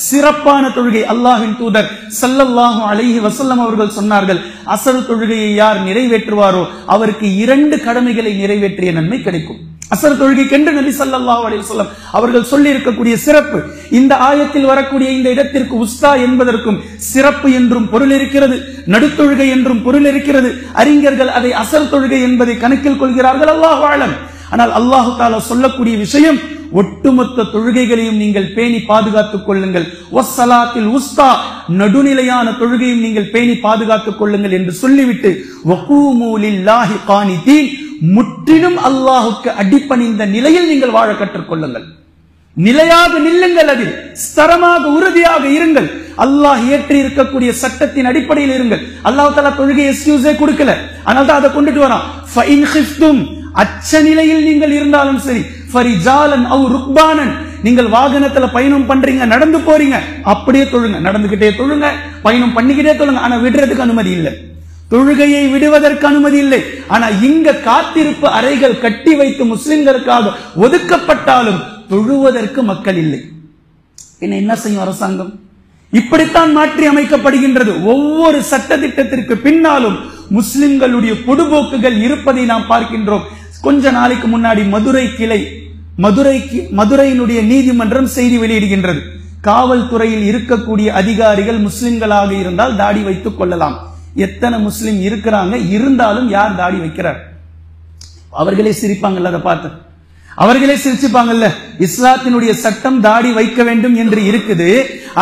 சிறப்பான தொழுகை. அல்லாஹ்வின் தூதர் ஸல்லல்லாஹு அலைஹி வஸல்லம் அவர்கள் சொன்னார்கள், அசர் தொழுகையை யார் நிறைவேற்றுவாரோ அவருக்கு 2 கடமைகளை நிறைவேற்றிய நன்மை கிடைக்கும். அசர் தொழுகைக்கென்று நபி ஸல்லல்லாஹு அலைஹி வஸல்லம் அவர்கள் சொல்லி இருக்கக்கூடிய சிறப்பு, இந்த ஆயத்தில் வரக்கூடிய இந்த இடத்திற்கு உஸ்தா என்பதற்கும் சிறப்பு என்றும் பொருள் இருக்கிறது, நடுத்தொழுகை என்றும் பொருள் இருக்கிறது. அறிஞர்கள் அதை அசர் தொழுகை என்பதை கணக்கில் கொள்கிறார்கள், அல்லாஹு அலம். ஆனால் அல்லாஹு தஆலா சொல்லக்கூடிய விஷயம், ஒட்டுமொத்த தொழுகைகளையும் நீங்கள் பேணி பாதுகாத்துக் கொள்ளுங்கள். வஸ்ஸலாத்தில் உஸ்தா, நடுநிலையான தொழுகையும் நீங்கள் பேணி பாதுகாத்துக் கொள்ளுங்கள் என்று சொல்லிவிட்டு, வகூமு லில்லாஹி கானிதீன், முற்றிலும் அல்லாஹுக்கு அடிபணிந்த நிலையில் நீங்கள் வாழ கற்றுக்கொள்ளுங்கள். நிலையாக நில்லுங்கள், அதில் ஸ்திரமாக உறுதியாக இருங்கள். அல்லாஹ் இயற்றி இருக்கக்கூடிய சட்டத்தின் அடிப்படையில் இருங்கள். அல்லாஹ் தஆலா தொழுகை எக்ஸ்கியூஸே கொடுக்கல, ஆனால் தான் அதை கொண்டுட்டு வரான். ஃபஇன் கிஃப்தும், அச்ச நிலையில் நீங்கள் இருந்தாலும் சரி, ஃபரிஜாலன் அவ் ருக்பானன், நீங்கள் வாகனத்துல பயணம் பண்றீங்க, நடந்து போறீங்க, அப்படியே தொழுங்க, நடந்துகிட்டே தொழுங்க, பயணம் பண்ணிக்கிட்டே தொழுங்க. ஆனா விடுறதுக்கு அனுமதி இல்லை, தொழுகையை விடுவதற்கு அனுமதி இல்லை. ஆனா இங்க காத்திருப்பு அறைகள் கட்டி வைத்து முஸ்லிம்களுக்காக ஒதுக்கப்பட்டாலும் தொழுவதற்கு மக்கள் இல்லை. என்ன செய்யும் அரசாங்கம்? இப்படித்தான் மாற்றி அமைக்கப்படுகின்றது. ஒவ்வொரு சட்ட திட்டத்திற்கு பின்னாலும் முஸ்லிம்களுடைய பொடுபோக்குகள் இருப்பதை நாம் பார்க்கின்றோம். கொஞ்ச நாளைக்கு முன்னாடி மதுரை கிளை, மதுரையினுடைய நீதிமன்றம் செய்தி வெளியிடுகின்றது, காவல்துறையில் இருக்கக்கூடிய அதிகாரிகள் முஸ்லிம்களாக இருந்தால் தாடி வைத்துக் கொள்ளலாம். எத்தனை முஸ்லிம் இருக்கிறாங்க, இருந்தாலும் யார் தாடி வைக்கிறார்? அவர்களே சிரிப்பாங்கல்ல, அதை பார்த்து அவர்களே சிரிச்சுப்பாங்கல்ல. இஸ்லாத்தினுடைய சட்டம் தாடி வைக்க வேண்டும் என்று இருக்குது,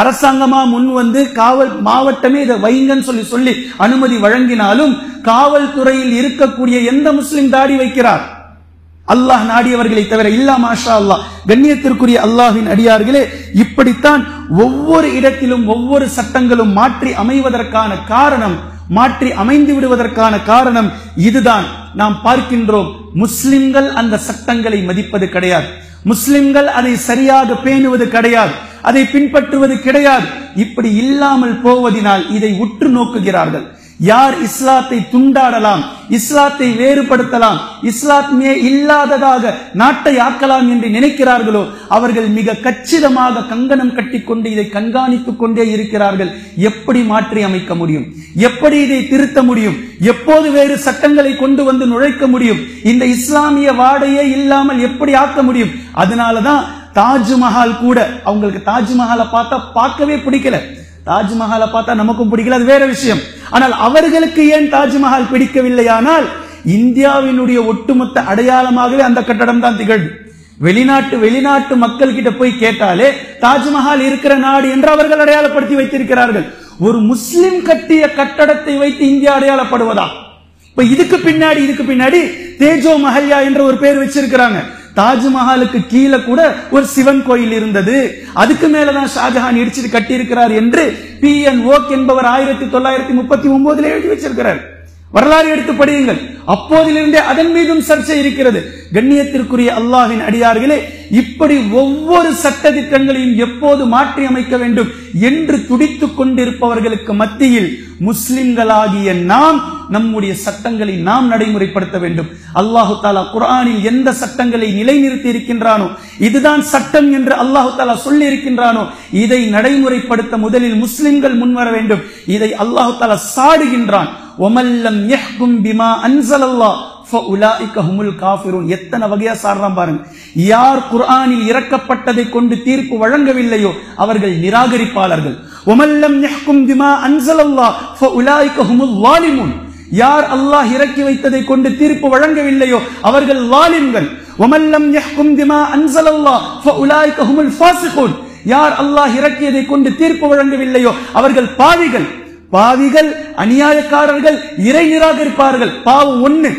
அரசாங்கமா முன் வந்து காவல் மாவட்டமே இதை வைங்கன்னு சொல்லி அனுமதி வழங்கினாலும் காவல்துறையில் இருக்கக்கூடிய எந்த முஸ்லிம் தாடி வைக்கிறார்? அல்லாஹ் நாடியவர்களை தவிர. இல்லா மாஷா அல்லாஹ். கண்ணியத்திற்குரிய அல்லாஹ்வின் அடியார்களே, இப்படித்தான் ஒவ்வொரு இடத்திலும் ஒவ்வொரு சட்டங்களும் மாற்றி அமைவதற்கான காரணம், மாற்றி அமைந்து விடுவதற்கான காரணம் இதுதான். நாம் பார்க்கின்றோம், முஸ்லிம்கள் அந்த சட்டங்களை மதிப்பது கிடையாது, முஸ்லிம்கள் அதை சரியாக பேணுவது கிடையாது, அதை பின்பற்றுவது கிடையாது. இப்படி இல்லாமல் போவதினால் இதை உற்று நோக்குகிறார்கள். யார் இஸ்லாத்தை துண்டாடலாம், இஸ்லாத்தை வேறுபடுத்தலாம், இஸ்லாமே இல்லாததாக நாட்டை ஆக்கலாம் என்று நினைக்கிறார்களோ அவர்கள் மிக கச்சிதமாக கங்கணம் கட்டிக்கொண்டு இதை கண்காணித்துக் கொண்டே இருக்கிறார்கள். எப்படி மாற்றி அமைக்க முடியும், எப்படி இதை திருத்த முடியும், எப்போது வேறு சட்டங்களை கொண்டு வந்து நுழைக்க முடியும், இந்த இஸ்லாமிய வாடையே இல்லாமல் எப்படி ஆக்க முடியும்? அதனாலதான் தாஜ்மஹால் கூட, அவங்களுக்கு தாஜ்மஹாலை பார்த்தா பார்க்கவே பிடிக்கல. தாஜ்மஹாலை பார்த்தா நமக்கும் பிடிக்கல, அது வேற விஷயம். ஆனால் அவர்களுக்கு ஏன் தாஜ்மஹால் பிடிக்கவில்லையானால் இந்தியாவினுடைய ஒட்டுமொத்த அடையாளமாகவே அந்த கட்டடம் தான் திகழ்வு. வெளிநாட்டு மக்கள் கிட்ட போய் கேட்டாலே தாஜ்மஹால் இருக்கிற நாடு என்று அவர்கள் அடையாளப்படுத்தி வைத்திருக்கிறார்கள். ஒரு முஸ்லிம் கட்டிய கட்டடத்தை வைத்து இந்தியா அடையாளப்படுவதா? இப்ப இதுக்கு பின்னாடி தேஜோ மஹல்யா என்ற ஒரு பேர் வச்சிருக்கிறாங்க. தாஜ்மஹாலுக்கு கீழே கூட ஒரு சிவன் கோயில் இருந்தது, அதுக்கு மேலதான் ஷாஜஹான் இடிச்சிட்டு கட்டி இருக்கிறார் என்று PN ஓக் என்பவர் 1939 எழுதி வச்சிருக்கிறார். வரலாறு எடுத்து படியுங்கள். அப்போதிலிருந்தே அதன் மீதும் சர்ச்சை இருக்கிறது. கண்ணியத்திற்குரிய அல்லாஹ்வின் அடியார்களே, இப்படி ஒவ்வொரு சட்ட திட்டங்களையும் எப்போது மாற்றி அமைக்க வேண்டும் என்று துடித்துக் கொண்டிருப்பவர்களுக்கு மத்தியில் முஸ்லிம்களாகிய நாம் நம்முடைய சட்டங்களை நாம் நடைமுறைப்படுத்த வேண்டும். அல்லாஹு தாலா குர்ஆனில் எந்த சட்டங்களை நிலைநிறுத்தி இருக்கின்றானோ, இதுதான் சட்டம் என்று அல்லாஹு தாலா சொல்லி இருக்கின்றானோ, இதை நடைமுறைப்படுத்த முதலில் முஸ்லிம்கள் முன்வர வேண்டும். இதை அல்லாஹு தாலா சாடுகின்றான். ஒமல்லம் யஹ்கும் பிமா அன்ஸலல்லாஹ் ஃபஉலாயிக ஹுமுல் காஃபிரூன். எத்தனை வகையா சாடுறான் பாருங்க. யார் குர்ஆனில் இறக்கப்பட்டதை கொண்டு தீர்ப்பு வழங்கவில்லையோ அவர்கள் நிராகரிப்பாளர்கள். ஒமல்லம் யஹ்கும் பிமா அன்ஸலல்லாஹ் ஃபஉலாயிக ஹுமுல் ஸாலிமூன். யார் அல்லாஹ் இறக்கி வைத்ததை கொண்டு தீர்ப்பு வழங்கவில்லையோ அவர்கள் ஸாலிம்கள். ஒமல்லம் யஹ்கும் பிமா அன்ஸலல்லாஹ் ஃபஉலாயிக ஹுமுல் ஃபாஸிகூன். யார் அல்லாஹ் இறக்கியதை கொண்டு தீர்ப்பு வழங்கவில்லையோ அவர்கள் பாவிகள். பாவிகள், அநியாயக்காரர்கள், இறை நிராகரிப்பார்கள். பாவம் ஒண்ணு.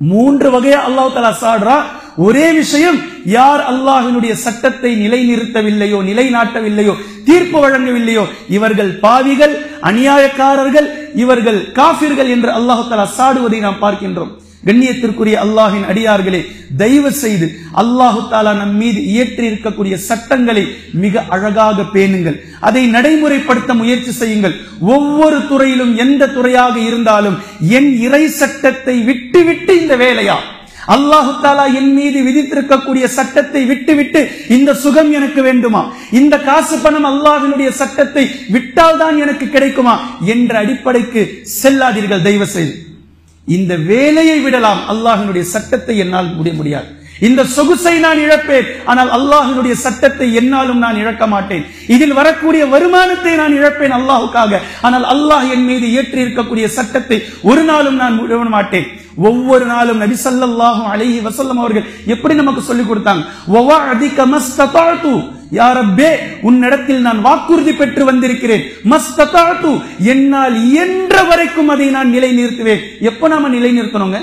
3 வகையா அல்லாஹ் தஆலா சாடுறா. ஒரே விஷயம், யார் அல்லாஹ்வினுடைய சட்டத்தை நிலைநிறுத்தவில்லையோ, நிலைநாட்டவில்லையோ, தீர்ப்பு வழங்கவில்லையோ இவர்கள் பாவிகள், அநியாயக்காரர்கள், இவர்கள் காஃபிர்கள் என்று அல்லாஹ் தஆலா சாடுவதை நாம் பார்க்கின்றோம். கண்ணியத்திற்குரிய அல்லாஹ்வின் அடியார்களே, தயவு செய்து அல்லாஹு தாலா நம் மீது இயற்றி இருக்கக்கூடிய சட்டங்களை மிக அழகாக பேணுங்கள். அதை நடைமுறைப்படுத்த முயற்சி செய்யுங்கள். ஒவ்வொரு துறையிலும், எந்த துறையாக இருந்தாலும், என் இறை சட்டத்தை விட்டு இந்த வேலையா, அல்லாஹு தாலா என் மீது விதித்திருக்கக்கூடிய சட்டத்தை விட்டு இந்த சுகம் எனக்கு வேண்டுமா, இந்த காசு பணம் அல்லாஹ்வினுடைய சட்டத்தை விட்டால் தான் எனக்கு கிடைக்குமா என்ற அடிப்படைக்கு செல்லாதீர்கள். தயவு செய்து இந்த வேலையை விடலாம். அல்லாஹ்வினுடைய சட்டத்தை என்னால் முடியாது. இந்த சொகுசை நான் இழப்பேன், ஆனால் அல்லாஹ்வினுடைய சட்டத்தை என்னாலும் நான் இழக்க மாட்டேன். இதில் வரக்கூடிய வருமானத்தை நான் இழப்பேன் அல்லாஹ்வுக்காக, ஆனால் அல்லாஹ் என் மீது ஏற்றி இருக்கக்கூடிய சட்டத்தை ஒரு நாளும் நான் விட மாட்டேன். ஒவ்வொரு நாளும் நபி ஸல்லல்லாஹு அலைஹி வஸல்லம் அவர்கள் எப்படி நமக்கு சொல்லிக் கொடுத்தாங்க? வவஅதிக மஸ்ததஅது, யா ரப்பே, உன்னிடத்தில் நான் வாக்குறுதி பெற்று வந்திருக்கிறேன். மஸ்ததஅது, என்னால் இயன்ற வரைக்கும் அதை நான் நிலைநிறுத்துவேன். எப்போ நாம நிலைநிறுத்தணுங்க?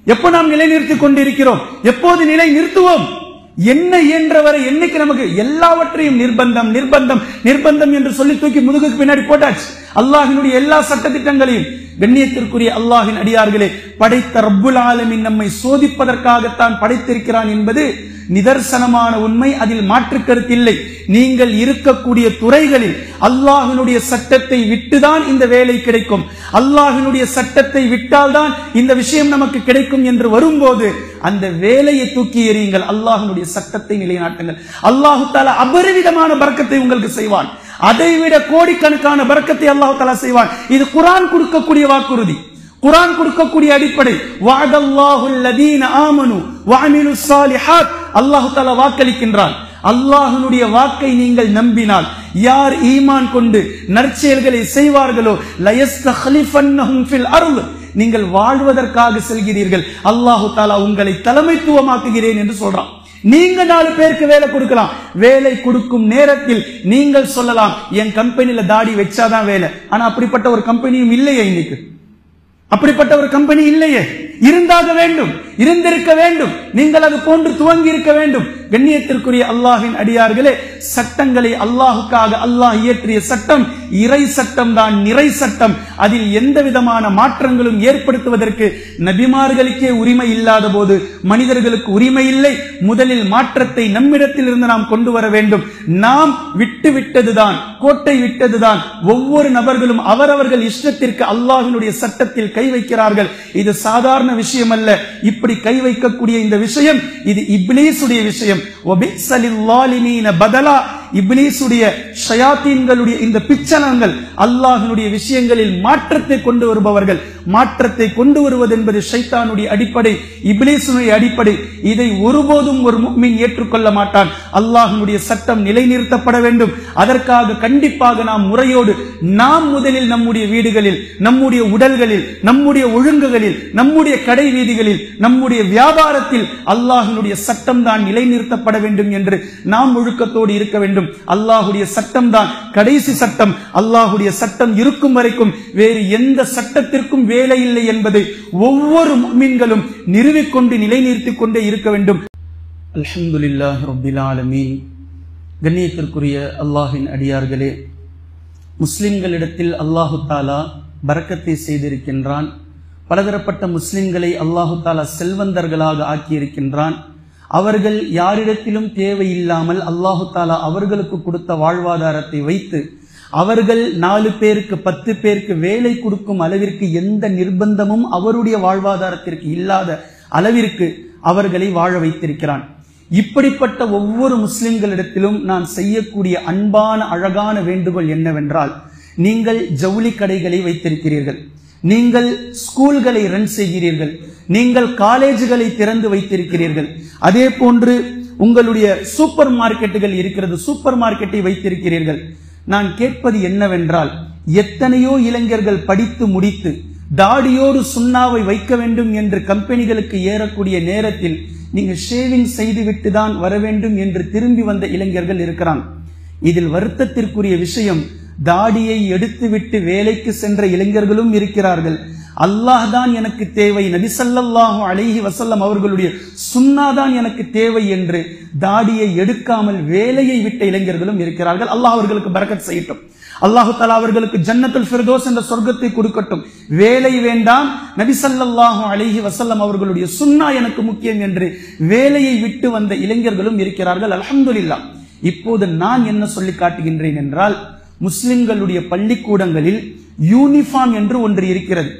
எப்போ நாம் நிலைநிறுத்திக் கொண்டிருக்கிறோம்? எப்போது நிலை நிறுத்துவோம்? என்ன இயன்றவரை என்னைக்கு நமக்கு எல்லாவற்றையும் நிர்பந்தம் நிர்பந்தம் நிர்பந்தம் என்று சொல்லி தூக்கி முதுகுக்கு பின்னாடி போட்டாச்சு அல்லாஹ்வினுடைய எல்லா சட்ட திட்டங்களையும். கண்ணியத்திற்குரிய அல்லாஹ்வின் அடியார்களே, படைத்த ரப்புல் ஆலமீன் நம்மை சோதிப்பதற்காகத்தான் படைத்திருக்கிறான் என்பது நிதர்சனமான உண்மை. அதில் மாற்று கருத்தில்லை. நீங்கள் இருக்கக்கூடிய துறைகளில் அல்லாஹ்வினுடைய சட்டத்தை விட்டுதான் இந்த வேலை கிடைக்கும், அல்லாஹ்வினுடைய சட்டத்தை விட்டால் தான் இந்த விஷயம் நமக்கு கிடைக்கும் என்று வரும்போது அந்த வேலையை தூக்கி எறியுங்கள். அல்லாஹ்வினுடைய சட்டத்தை நிலைநாட்டுங்கள். அல்லாஹு தஆலா அபரிவிதமான பரக்கத்தை உங்களுக்கு செய்வான். அதைவிட கோடிக்கணக்கான பரக்கத்தை அல்லாஹு தஆலா செய்வான். இது குர்ஆன் கொடுக்கக்கூடிய வாக்குறுதி, குர்ஆன் கொடுக்கக்கூடிய அடிப்படை. வஅதல்லாஹுல் லதீன ஆமனு வஅமிலுஸ் ஸாலிஹாத். அல்லாஹ் தஆலா வாக்களிக்கின்றான். அல்லாஹ்வினுடைய வாக்கை நீங்கள் நம்பினால், யார் ஈமான் கொண்டு நற்செயல்களை செய்வார்களோ, லயஸ்தக்லிஃபன்னஹும் ஃபில் அர்த், நீங்கள் வாழ்வதற்காக செல்கிறீர்கள், அல்லாஹ் தஆலா உங்களை தலைமைத்துவமாக்குகிறேன் என்று சொல்றான். நீங்க 4 பேருக்கு வேலை கொடுக்கலாம். வேலை கொடுக்கும் நேரத்தில் நீங்கள் சொல்லலாம், என் கம்பெனில தாடி வச்சாதான் வேலை. ஆனா அப்படிப்பட்ட ஒரு கம்பெனியும் இல்லையே இன்னைக்கு. அப்படிப்பட்ட ஒரு கம்பெனி இல்லையே. இருந்தாக வேண்டும், இருந்திருக்க வேண்டும். நீங்கள் அது போன்று துவங்கி இருக்க வேண்டும். கண்ணியத்திற்குரிய அல்லாஹ்வின் அடியார்களே, சட்டங்களை அல்லாஹுக்காக அல்லாஹ் இயற்றிய சட்டம் இறை சட்டம் தான், நிறை சட்டம். அதில் எந்த விதமான மாற்றங்களும் ஏற்படுத்துவதற்கு நபிமார்களுக்கே உரிமை இல்லாத போது மனிதர்களுக்கு உரிமை இல்லை. முதலில் மாற்றத்தை நம்மிடத்தில் இருந்து நாம் கொண்டு வர வேண்டும். நாம் விட்டதுதான், கோட்டை விட்டதுதான். ஒவ்வொரு நபர்களும் அவரவர்கள் இஷ்டத்திற்கு அல்லாஹ்வினுடைய சட்டத்தில் கை வைக்கிறார்கள். இது சாதாரண விஷயம் அல்ல. இப்படி கை வைக்கக்கூடிய இந்த விஷயம் இது இப்லீசுடைய விஷயம். வபிஸலில் ஸாலிமீன பதலா, இப்லீசுடைய ஷயாத்தீன்களுடைய இந்த பிச்சனங்கள் அல்லாஹ்வினுடைய விஷயங்களில் மாற்றத்தை கொண்டு வருபவர்கள். மாற்றத்தை கொண்டு வருவது என்பது ஷைத்தானுடைய அடிப்படை, இப்லீசுடைய அடிப்படை. இதை ஒருபோதும் ஒரு முஃமின் ஏற்றுக்கொள்ள மாட்டான். அல்லாஹ்வினுடைய சட்டம் நிலைநிறுத்தப்பட வேண்டும். அதற்காக கண்டிப்பாக நாம் முறையோடு, நாம் முதலில் நம்முடைய வீடுகளில், நம்முடைய உடல்களில், நம்முடைய ஒழுங்குகளில், நம்முடைய கடை வீதிகளில், நம்முடைய வியாபாரத்தில் அல்லாஹ்வினுடைய சட்டம் தான் நிலைநிறுத்தப்பட வேண்டும் என்று நாம் ஒழுக்கத்தோடு இருக்க வேண்டும். வேண்டும். அல்லாஹுடைய சட்டம் தான் கடைசி சட்டம். அல்லாஹுடைய சட்டம் இருக்கும் வரைக்கும் வேறு எந்த சட்டத்திற்கும் வேலை இல்லை என்பதை ஒவ்வொரு முஃமின்களும் நிறுவிக்கொண்டு நிலைநிறுத்திக் கொண்டே இருக்க வேண்டும். அல்ஹம்துலில்லாஹி ரப்பில் ஆலமீன். கண்ணியத்திற்குரிய அல்லாஹ்வின் அடியார்களே, முஸ்லிம்களிடத்தில் அல்லாஹு தாலா பரக்கத்தை செய்திருக்கின்றான். பலதரப்பட்ட முஸ்லிம்களை அல்லாஹு தாலா செல்வந்தர்களாக ஆக்கியிருக்கின்றான். அவர்கள் யாரிடத்திலும் தேவையில்லாமல் அல்லாஹு தாலா அவர்களுக்கு கொடுத்த வாழ்வாதாரத்தை வைத்து அவர்கள் 4 பேருக்கு 10 பேருக்கு வேலை கொடுக்கும் அளவிற்கு எந்த நிர்பந்தமும் அவருடைய வாழ்வாதாரத்திற்கு இல்லாத அளவிற்கு அவர்களை வாழ வைத்திருக்கிறான். இப்படிப்பட்ட ஒவ்வொரு முஸ்லிம்களிடத்திலும் நான் செய்யக்கூடிய அன்பான அழகான வேண்டுகோள் என்னவென்றால், நீங்கள் ஜவுளி கடைகளை வைத்திருக்கிறீர்கள், நீங்கள் ஸ்கூல்களை ரன் செய்கிறீர்கள், நீங்கள் காலேஜுகளை திறந்து வைத்திருக்கிறீர்கள், அதே போன்று உங்களுடைய சூப்பர் மார்க்கெட்டுகள் இருக்கிறது, சூப்பர் மார்க்கெட்டை வைத்திருக்கிறீர்கள். நான் கேட்பது என்னவென்றால், எத்தனையோ இளைஞர்கள் படித்து முடித்து தாடியோடு சுண்ணாவை வைக்க வேண்டும் என்று கம்பெனிகளுக்கு ஏறக்கூடிய நேரத்தில் நீங்க ஷேவிங் செய்துவிட்டு தான் வர வேண்டும் என்று திரும்பி வந்த இளைஞர்கள் இருக்கிறான். இதில் வருத்தத்திற்குரிய விஷயம், தாடியை எடுத்துவிட்டு வேலைக்கு சென்ற இளைஞர்களும் இருக்கிறார்கள். அல்லாஹ் தான் எனக்கு தேவை, நபி ஸல்லல்லாஹு அலைஹி வஸல்லம் அவர்களுடைய சுன்னா தான் எனக்கு தேவை என்று தாடியை எடுக்காமல் வேலையை விட்ட இளைஞர்களும் இருக்கிறார்கள். அல்லாஹ் அவர்களுக்கு பரக்கத் செய்யட்டும். அல்லாஹு தஆலா அவர்களுக்கு ஜன்னத்துல் ஃபிர்தௌஸ் என்ற சொர்க்கத்தை கொடுக்கட்டும். வேலை வேண்டாம், நபி ஸல்லல்லாஹு அலைஹி வஸல்லம் அவர்களுடைய சுன்னா எனக்கு முக்கியம் என்று வேலையை விட்டு வந்த இளைஞர்களும் இருக்கிறார்கள். அல்ஹம்துலில்லாஹ். இப்போது நான் என்ன சொல்லி காட்டுகின்றேன் என்றால், முஸ்லிம்களுடைய பள்ளிக்கூடங்களில் யூனிஃபார்ம் என்று ஒன்று இருக்கிறது.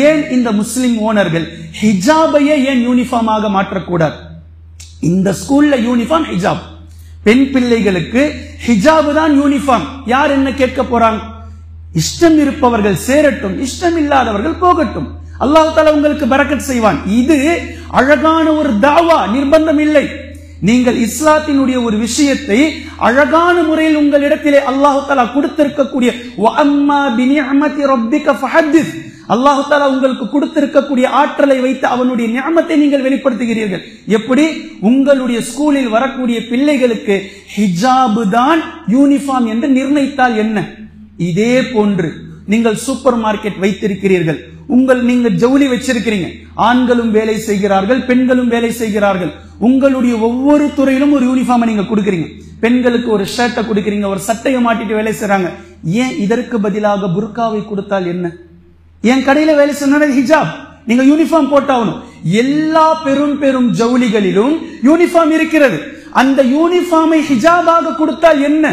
ஏன் இந்த முஸ்லிம் ஓனர்கள் ஹிஜாபையே ஏன் யூனிஃபார்மாக மாற்றக்கூடாது? இந்த ஸ்கூல்ல யூனிஃபார்ம் ஹிஜாப், பெண் பிள்ளைகளுக்கு ஹிஜாபு தான் யூனிஃபார்ம். யார் என்ன கேட்க போறாங்க? இஷ்டம் இருப்பவர்கள் சேரட்டும், இஷ்டம் இல்லாதவர்கள் போகட்டும். அல்லாஹ் தஆலா உங்களுக்கு பரக்கத் செய்வான். இது அழகான ஒரு தாவா, நிர்பந்தம் இல்லை. நீங்கள் இஸ்லாத்தினுடைய ஒரு விஷயத்தை அழகான முறையில் உங்களிடத்திலே அல்லாஹ் தஆலா கொடுத்திருக்கக்கூடிய வஅம்மா பினிஅமதி ரப்பிக ஃபஹத்திஸ், அல்லாஹ் தஆலா உங்களுக்கு கொடுத்திருக்கக்கூடிய ஆற்றலை வைத்து அவனுடைய நிஅமத்தை நீங்கள் வெளிப்படுத்துகிறீர்கள். எப்படி? உங்களுடைய ஸ்கூலில் வரக்கூடிய பிள்ளைகளுக்கு ஹிஜாபு தான் யூனிஃபார்ம் என்று நிர்ணயித்தால் என்ன? இதே போன்று நீங்கள் சூப்பர் மார்க்கெட் வைத்திருக்கிறீர்கள், நீங்கள் ஜவுளி வச்சிருக்கிறீங்க, ஆண்களும் வேலை செய்கிறார்கள், பெண்களும் வேலை செய்கிறார்கள். உங்களுடைய ஒவ்வொரு துறையிலும் ஒரு யூனிஃபார்மை நீங்க கொடுக்குறீங்க. பெண்களுக்கு ஒரு ஷர்ட்டை கொடுக்குறீங்க, ஒரு சட்டையை மாட்டிட்டு வேலை செய்றாங்க. ஏன் இதற்கு பதிலாக புர்காவை கொடுத்தால் என்ன? என் கடையில வேலை செய்யணும் ஹிஜாப், நீங்க யூனிஃபார்ம் போட்டாகணும். எல்லா பெரும் பெரும் ஜவுளிகளிலும் யூனிஃபார்ம் இருக்கிறது. அந்த யூனிஃபார்மை ஹிஜாபாக கொடுத்தால் என்ன?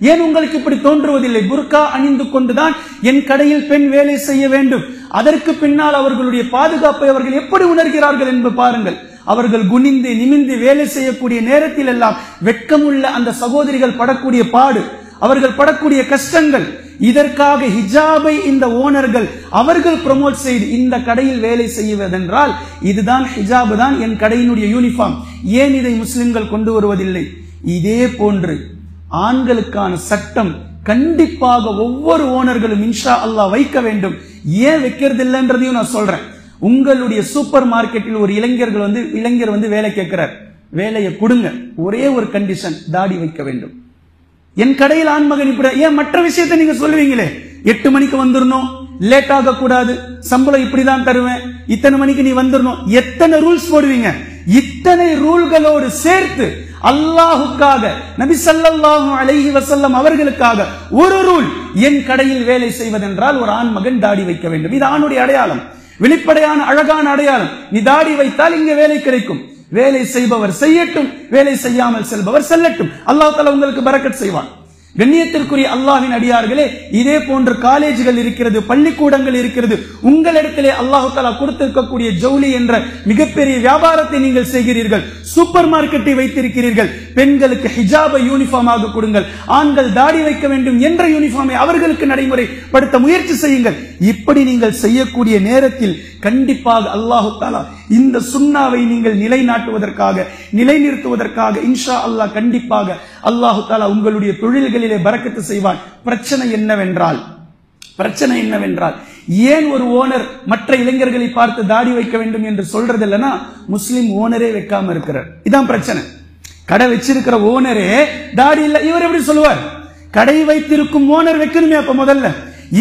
ஏன் உங்களுக்கு இப்படி தோன்றுவதில்லை? புர்கா அணிந்து கொண்டுதான் என் கடையில் பெண் வேலை செய்ய வேண்டும். அதற்கு பின்னால் அவர்களுடைய பாதுகாப்பை அவர்கள் எப்படி உணர்கிறார்கள் என்று பாருங்கள். அவர்கள் குனிந்து நிமிந்து வேலை செய்யக்கூடிய நேரத்தில் எல்லாம் வெட்கமுள்ள அந்த சகோதரிகள் படக்கூடிய பாடு, அவர்கள் படக்கூடிய கஷ்டங்கள். இதற்காக ஹிஜாபை இந்த ஓனர்கள் அவர்கள் ப்ரமோட் செய்து இந்த கடையில் வேலை செய்வதென்றால் இதுதான் ஹிஜாபு தான் என் கடையினுடைய யூனிஃபார்ம். ஏன் இதை முஸ்லிம்கள் கொண்டு வருவதில்லை? இதே போன்று ஆண்களுக்கான சட்டம் கண்டிப்பாக ஒவ்வொரு ஓனர்களும் இன்ஷா அல்லாஹ் வைக்க வேண்டும். ஏன் வைக்கிறது இல்லைன்றதையும் நான் சொல்றேன். உங்களுடைய சூப்பர் மார்க்கெட்டில் ஒரு இளைஞர் வந்து வேலை கேட்கிறார், வேலையை கொடுங்க, ஒரே ஒரு கண்டிஷன், தாடி வைக்க வேண்டும். என் கடையில் ஆண்மகன் இப்படி, ஏன் மற்ற விஷயத்தை நீங்க சொல்லுவீங்களே, 8 மணிக்கு வந்துடணும், லேட் ஆக கூடாது, சம்பளம் இப்படிதான் தருவேன், இத்தனை மணிக்கு நீ வந்துடணும், எத்தனை ரூல்ஸ் போடுவீங்க? இத்தனை ரூல்களோடு சேர்த்து அல்லாஹுக்காக, நபி ஸல்லல்லாஹு அலைஹி வஸல்லம் அவர்களுக்காக ஒரு ரூல், என் கடையில் வேலை செய்வதென்றால் ஒரு ஆண் மகன் தாடி வைக்க வேண்டும். இது ஆணுடைய அடையாளம், வெளிப்படையான அழகான அடையாளம். நீ தாடி வைத்தால் இங்க வேலை கிடைக்கும். வேலை செய்பவர் செய்யட்டும், வேலை செய்யாமல் செல்பவர் செல்லட்டும். அல்லாஹ் தஆலா உங்களுக்கு பரக்கத் செய்வான். கண்ணியத்திற்குரிய அல்லாஹ்வின் அடியார்களே, இதே போன்று காலேஜுகள் இருக்கிறது, பள்ளிக்கூடங்கள் இருக்கிறது. உங்களிடத்திலே அல்லாஹ் தஆலா கொடுத்திருக்கக்கூடிய ஜவுளி என்ற மிகப்பெரிய வியாபாரத்தை நீங்கள் செய்கிறீர்கள். சூப்பர் மார்க்கெட்டை வைத்திருக்கிறீர்கள். பெண்களுக்கு ஹிஜாபை யூனிஃபார்மாக கொடுங்கள், ஆண்கள் தாடி வைக்க வேண்டும் என்ற யூனிஃபார்மை அவர்களுக்கு நடைமுறைப்படுத்த முயற்சி செய்யுங்கள். இப்படி நீங்கள் செய்யக்கூடிய நேரத்தில் கண்டிப்பாக அல்லாஹ் தஆலா இந்த சுன்னாவை நீங்கள் நிலைநாட்டுவதற்காக, நிலைநிறுத்துவதற்காக இன்ஷா அல்லாஹ் கண்டிப்பாக அல்லாஹ் தஆலா உங்களுடைய தொழில்களிலே பரக்கத்து செய்வான். பிரச்சனை என்னவென்றால் ஏன் ஒரு ஓனர் மற்ற இளைஞர்களை பார்த்து தாடி வைக்க வேண்டும் என்று சொல்றது இல்லைன்னா, முஸ்லிம் ஓனரே வைக்காம இருக்கிறார். இதான் பிரச்சனை. கடை வச்சிருக்கிற ஓனரே தாடி இல்ல, இவர் எப்படி சொல்லுவார்? கடை வைத்திருக்கும் ஓனர் வைக்கணுமே அப்ப முதல்ல.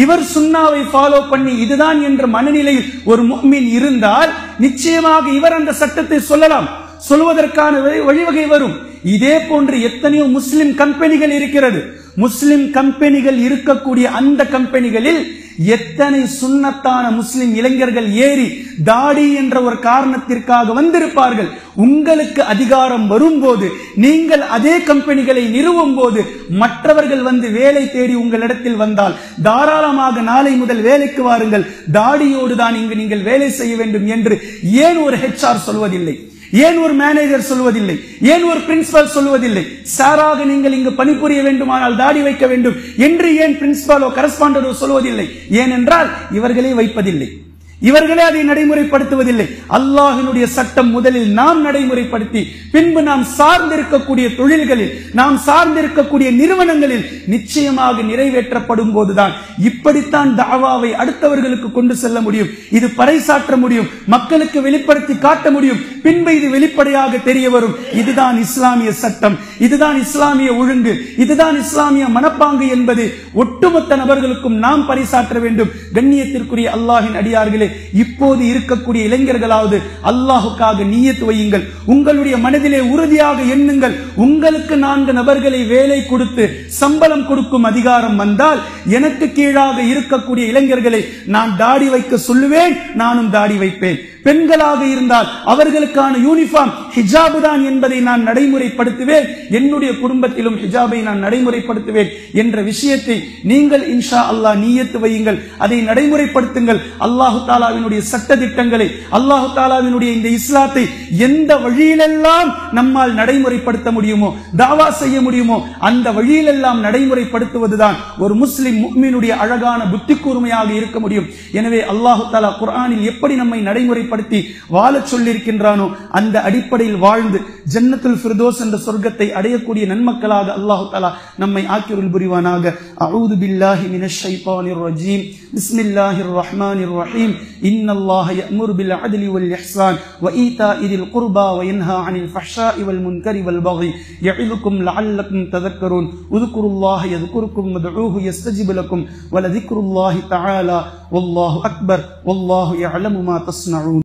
இவர் சுன்னாவை ஃபாலோ பண்ணி இதுதான் என்ற மனநிலையில் ஒரு முஃமின் இருந்தால் நிச்சயமாக இவர் அந்த சட்டத்தை சொல்லலாம், சொல்வதற்கான வழிவகை வரும். இதே போன்று எத்தனையோ முஸ்லிம் கம்பெனிகள் இருக்கிறது. முஸ்லிம் கம்பெனிகள் இருக்கக்கூடிய அந்த கம்பெனிகளில் எத்தனை சுன்னத்தான முஸ்லிம் இளைஞர்கள் ஏறி தாடி என்ற ஒரு காரணத்திற்காக வந்திருப்பார்கள். உங்களுக்கு அதிகாரம் வரும்போது, நீங்கள் அதே கம்பெனிகளை நிறுவும் போது, மற்றவர்கள் வந்து வேலை தேடி உங்களிடத்தில் வந்தால் தாராளமாக நாளை முதல் வேலைக்கு வாருங்கள், தாடியோடு தான் இங்கு நீங்கள் வேலை செய்ய வேண்டும் என்று ஏன் ஒரு HR சொல்வதில்லை? ஏன் ஒரு மேனேஜர் சொல்வதில்லை? ஏன் ஒரு பிரின்சிபல் சொல்வதில்லை? சாராக நீங்கள் இங்கு பணிபுரிய வேண்டுமானால் தாடி வைக்க வேண்டும் என்று ஏன் பிரின்சிபாலோ கரஸ்பாண்டோ சொல்வதில்லை? ஏனென்றால் இவர்களே வைப்பதில்லை, இவர்களே அதை நடைமுறைப்படுத்துவதில்லை. அல்லாஹ்வினுடைய சட்டம் முதலில் நாம் நடைமுறைப்படுத்தி பின்பு நாம் சார்ந்திருக்கக்கூடிய தொழில்களில், நாம் சார்ந்திருக்கக்கூடிய நிறுவனங்களில் நிச்சயமாக நிறைவேற்றப்படும் போதுதான் இப்படித்தான் தாவாவை அடுத்தவர்களுக்கு கொண்டு செல்ல முடியும், இது பறைசாற்ற முடியும், மக்களுக்கு வெளிப்படுத்தி காட்ட முடியும். பின்பு இது வெளிப்படையாக தெரிய வரும், இதுதான் இஸ்லாமிய சட்டம், இதுதான் இஸ்லாமிய ஒழுங்கு, இதுதான் இஸ்லாமிய மனப்பாங்கு என்பது ஒட்டுமொத்த நபர்களுக்கும் நாம் பறைசாற்ற வேண்டும். கண்ணியத்திற்குரிய அல்லாஹ்வின் அடியார்களே, இப்போது இருக்கக்கூடிய இளைஞர்களாவது அல்லாஹுக்காக நியத் வையுங்கள், உங்களுடைய மனதிலே உறுதியாக எண்ணுங்கள். உங்களுக்கு 4 நபர்களை வேலை கொடுத்து சம்பளம் கொடுக்கும் அதிகாரம் வந்தால் எனக்கு கீழாக இருக்கக்கூடிய இளைஞர்களை நான் தாடி வைக்க சொல்லுவேன், நானும் தாடி வைப்பேன். பெண்களாக இருந்தால் அவர்களுக்கான யூனிஃபார்ம் ஹிஜாபு தான் என்பதை நான் நடைமுறைப்படுத்துவேன், என்னுடைய குடும்பத்திலும் ஹிஜாபை நான் நடைமுறைப்படுத்துவேன் என்ற விஷயத்தை நீங்கள் இன்ஷா அல்லாஹ் நியத்து வையுங்கள், அதை நடைமுறைப்படுத்துங்கள். அல்லாஹு தாலாவினுடைய சட்ட திட்டங்களை, அல்லாஹு தாலாவினுடைய இந்த இஸ்லாத்தை எந்த வழியிலெல்லாம் நம்மால் நடைமுறைப்படுத்த முடியுமோ, தாவா செய்ய முடியுமோ, அந்த வழியிலெல்லாம் நடைமுறைப்படுத்துவதுதான் ஒரு முஸ்லிம் முஃமினுடைய அழகான புத்தி கூர்மையாக இருக்க முடியும். எனவே அல்லாஹு தாலா குர்ஆனில் எப்படி நம்மை நடைமுறைப்படுத்தி வாழச் சொல்லியிருக்கின்றானோ அந்த அடிப்படையில் வாழ்ந்து ஜன்னத்துல் ஃபிர்தௌஸ் என்ற சொர்க்கத்தை அடையக்கூடிய நன்மக்களாக அல்லாஹ் தஆலா நம்மை ஆக்கியருள் புரிவானாக. அஊது பில்லாஹி மினஷ் ஷைத்தானிர் ரஜீம். பிஸ்மில்லாஹிர் ரஹ்மானிர் ரஹீம். இன்னல்லாஹ யஅமுரு பில் அத்லி வல் இஹ்சான் வ ஈதாஇ தில் குர்பா வ யன்ஹா அனில் ஃபஹ்ஷாஇ வல் முன்கரி வல் பகி யஇதுக்கும் லஅல்லக்கும் ததக்கரூன். உذ்குருல்லாஹ யذ்குருக்கும் வதுஊஹு யஸ்தஜிப் லக்கும் வ லذிக்ருல்லாஹி தஆலா வல்லாஹு அக்பர் வல்லாஹு யஅலமு மா தஸ்னஊன்.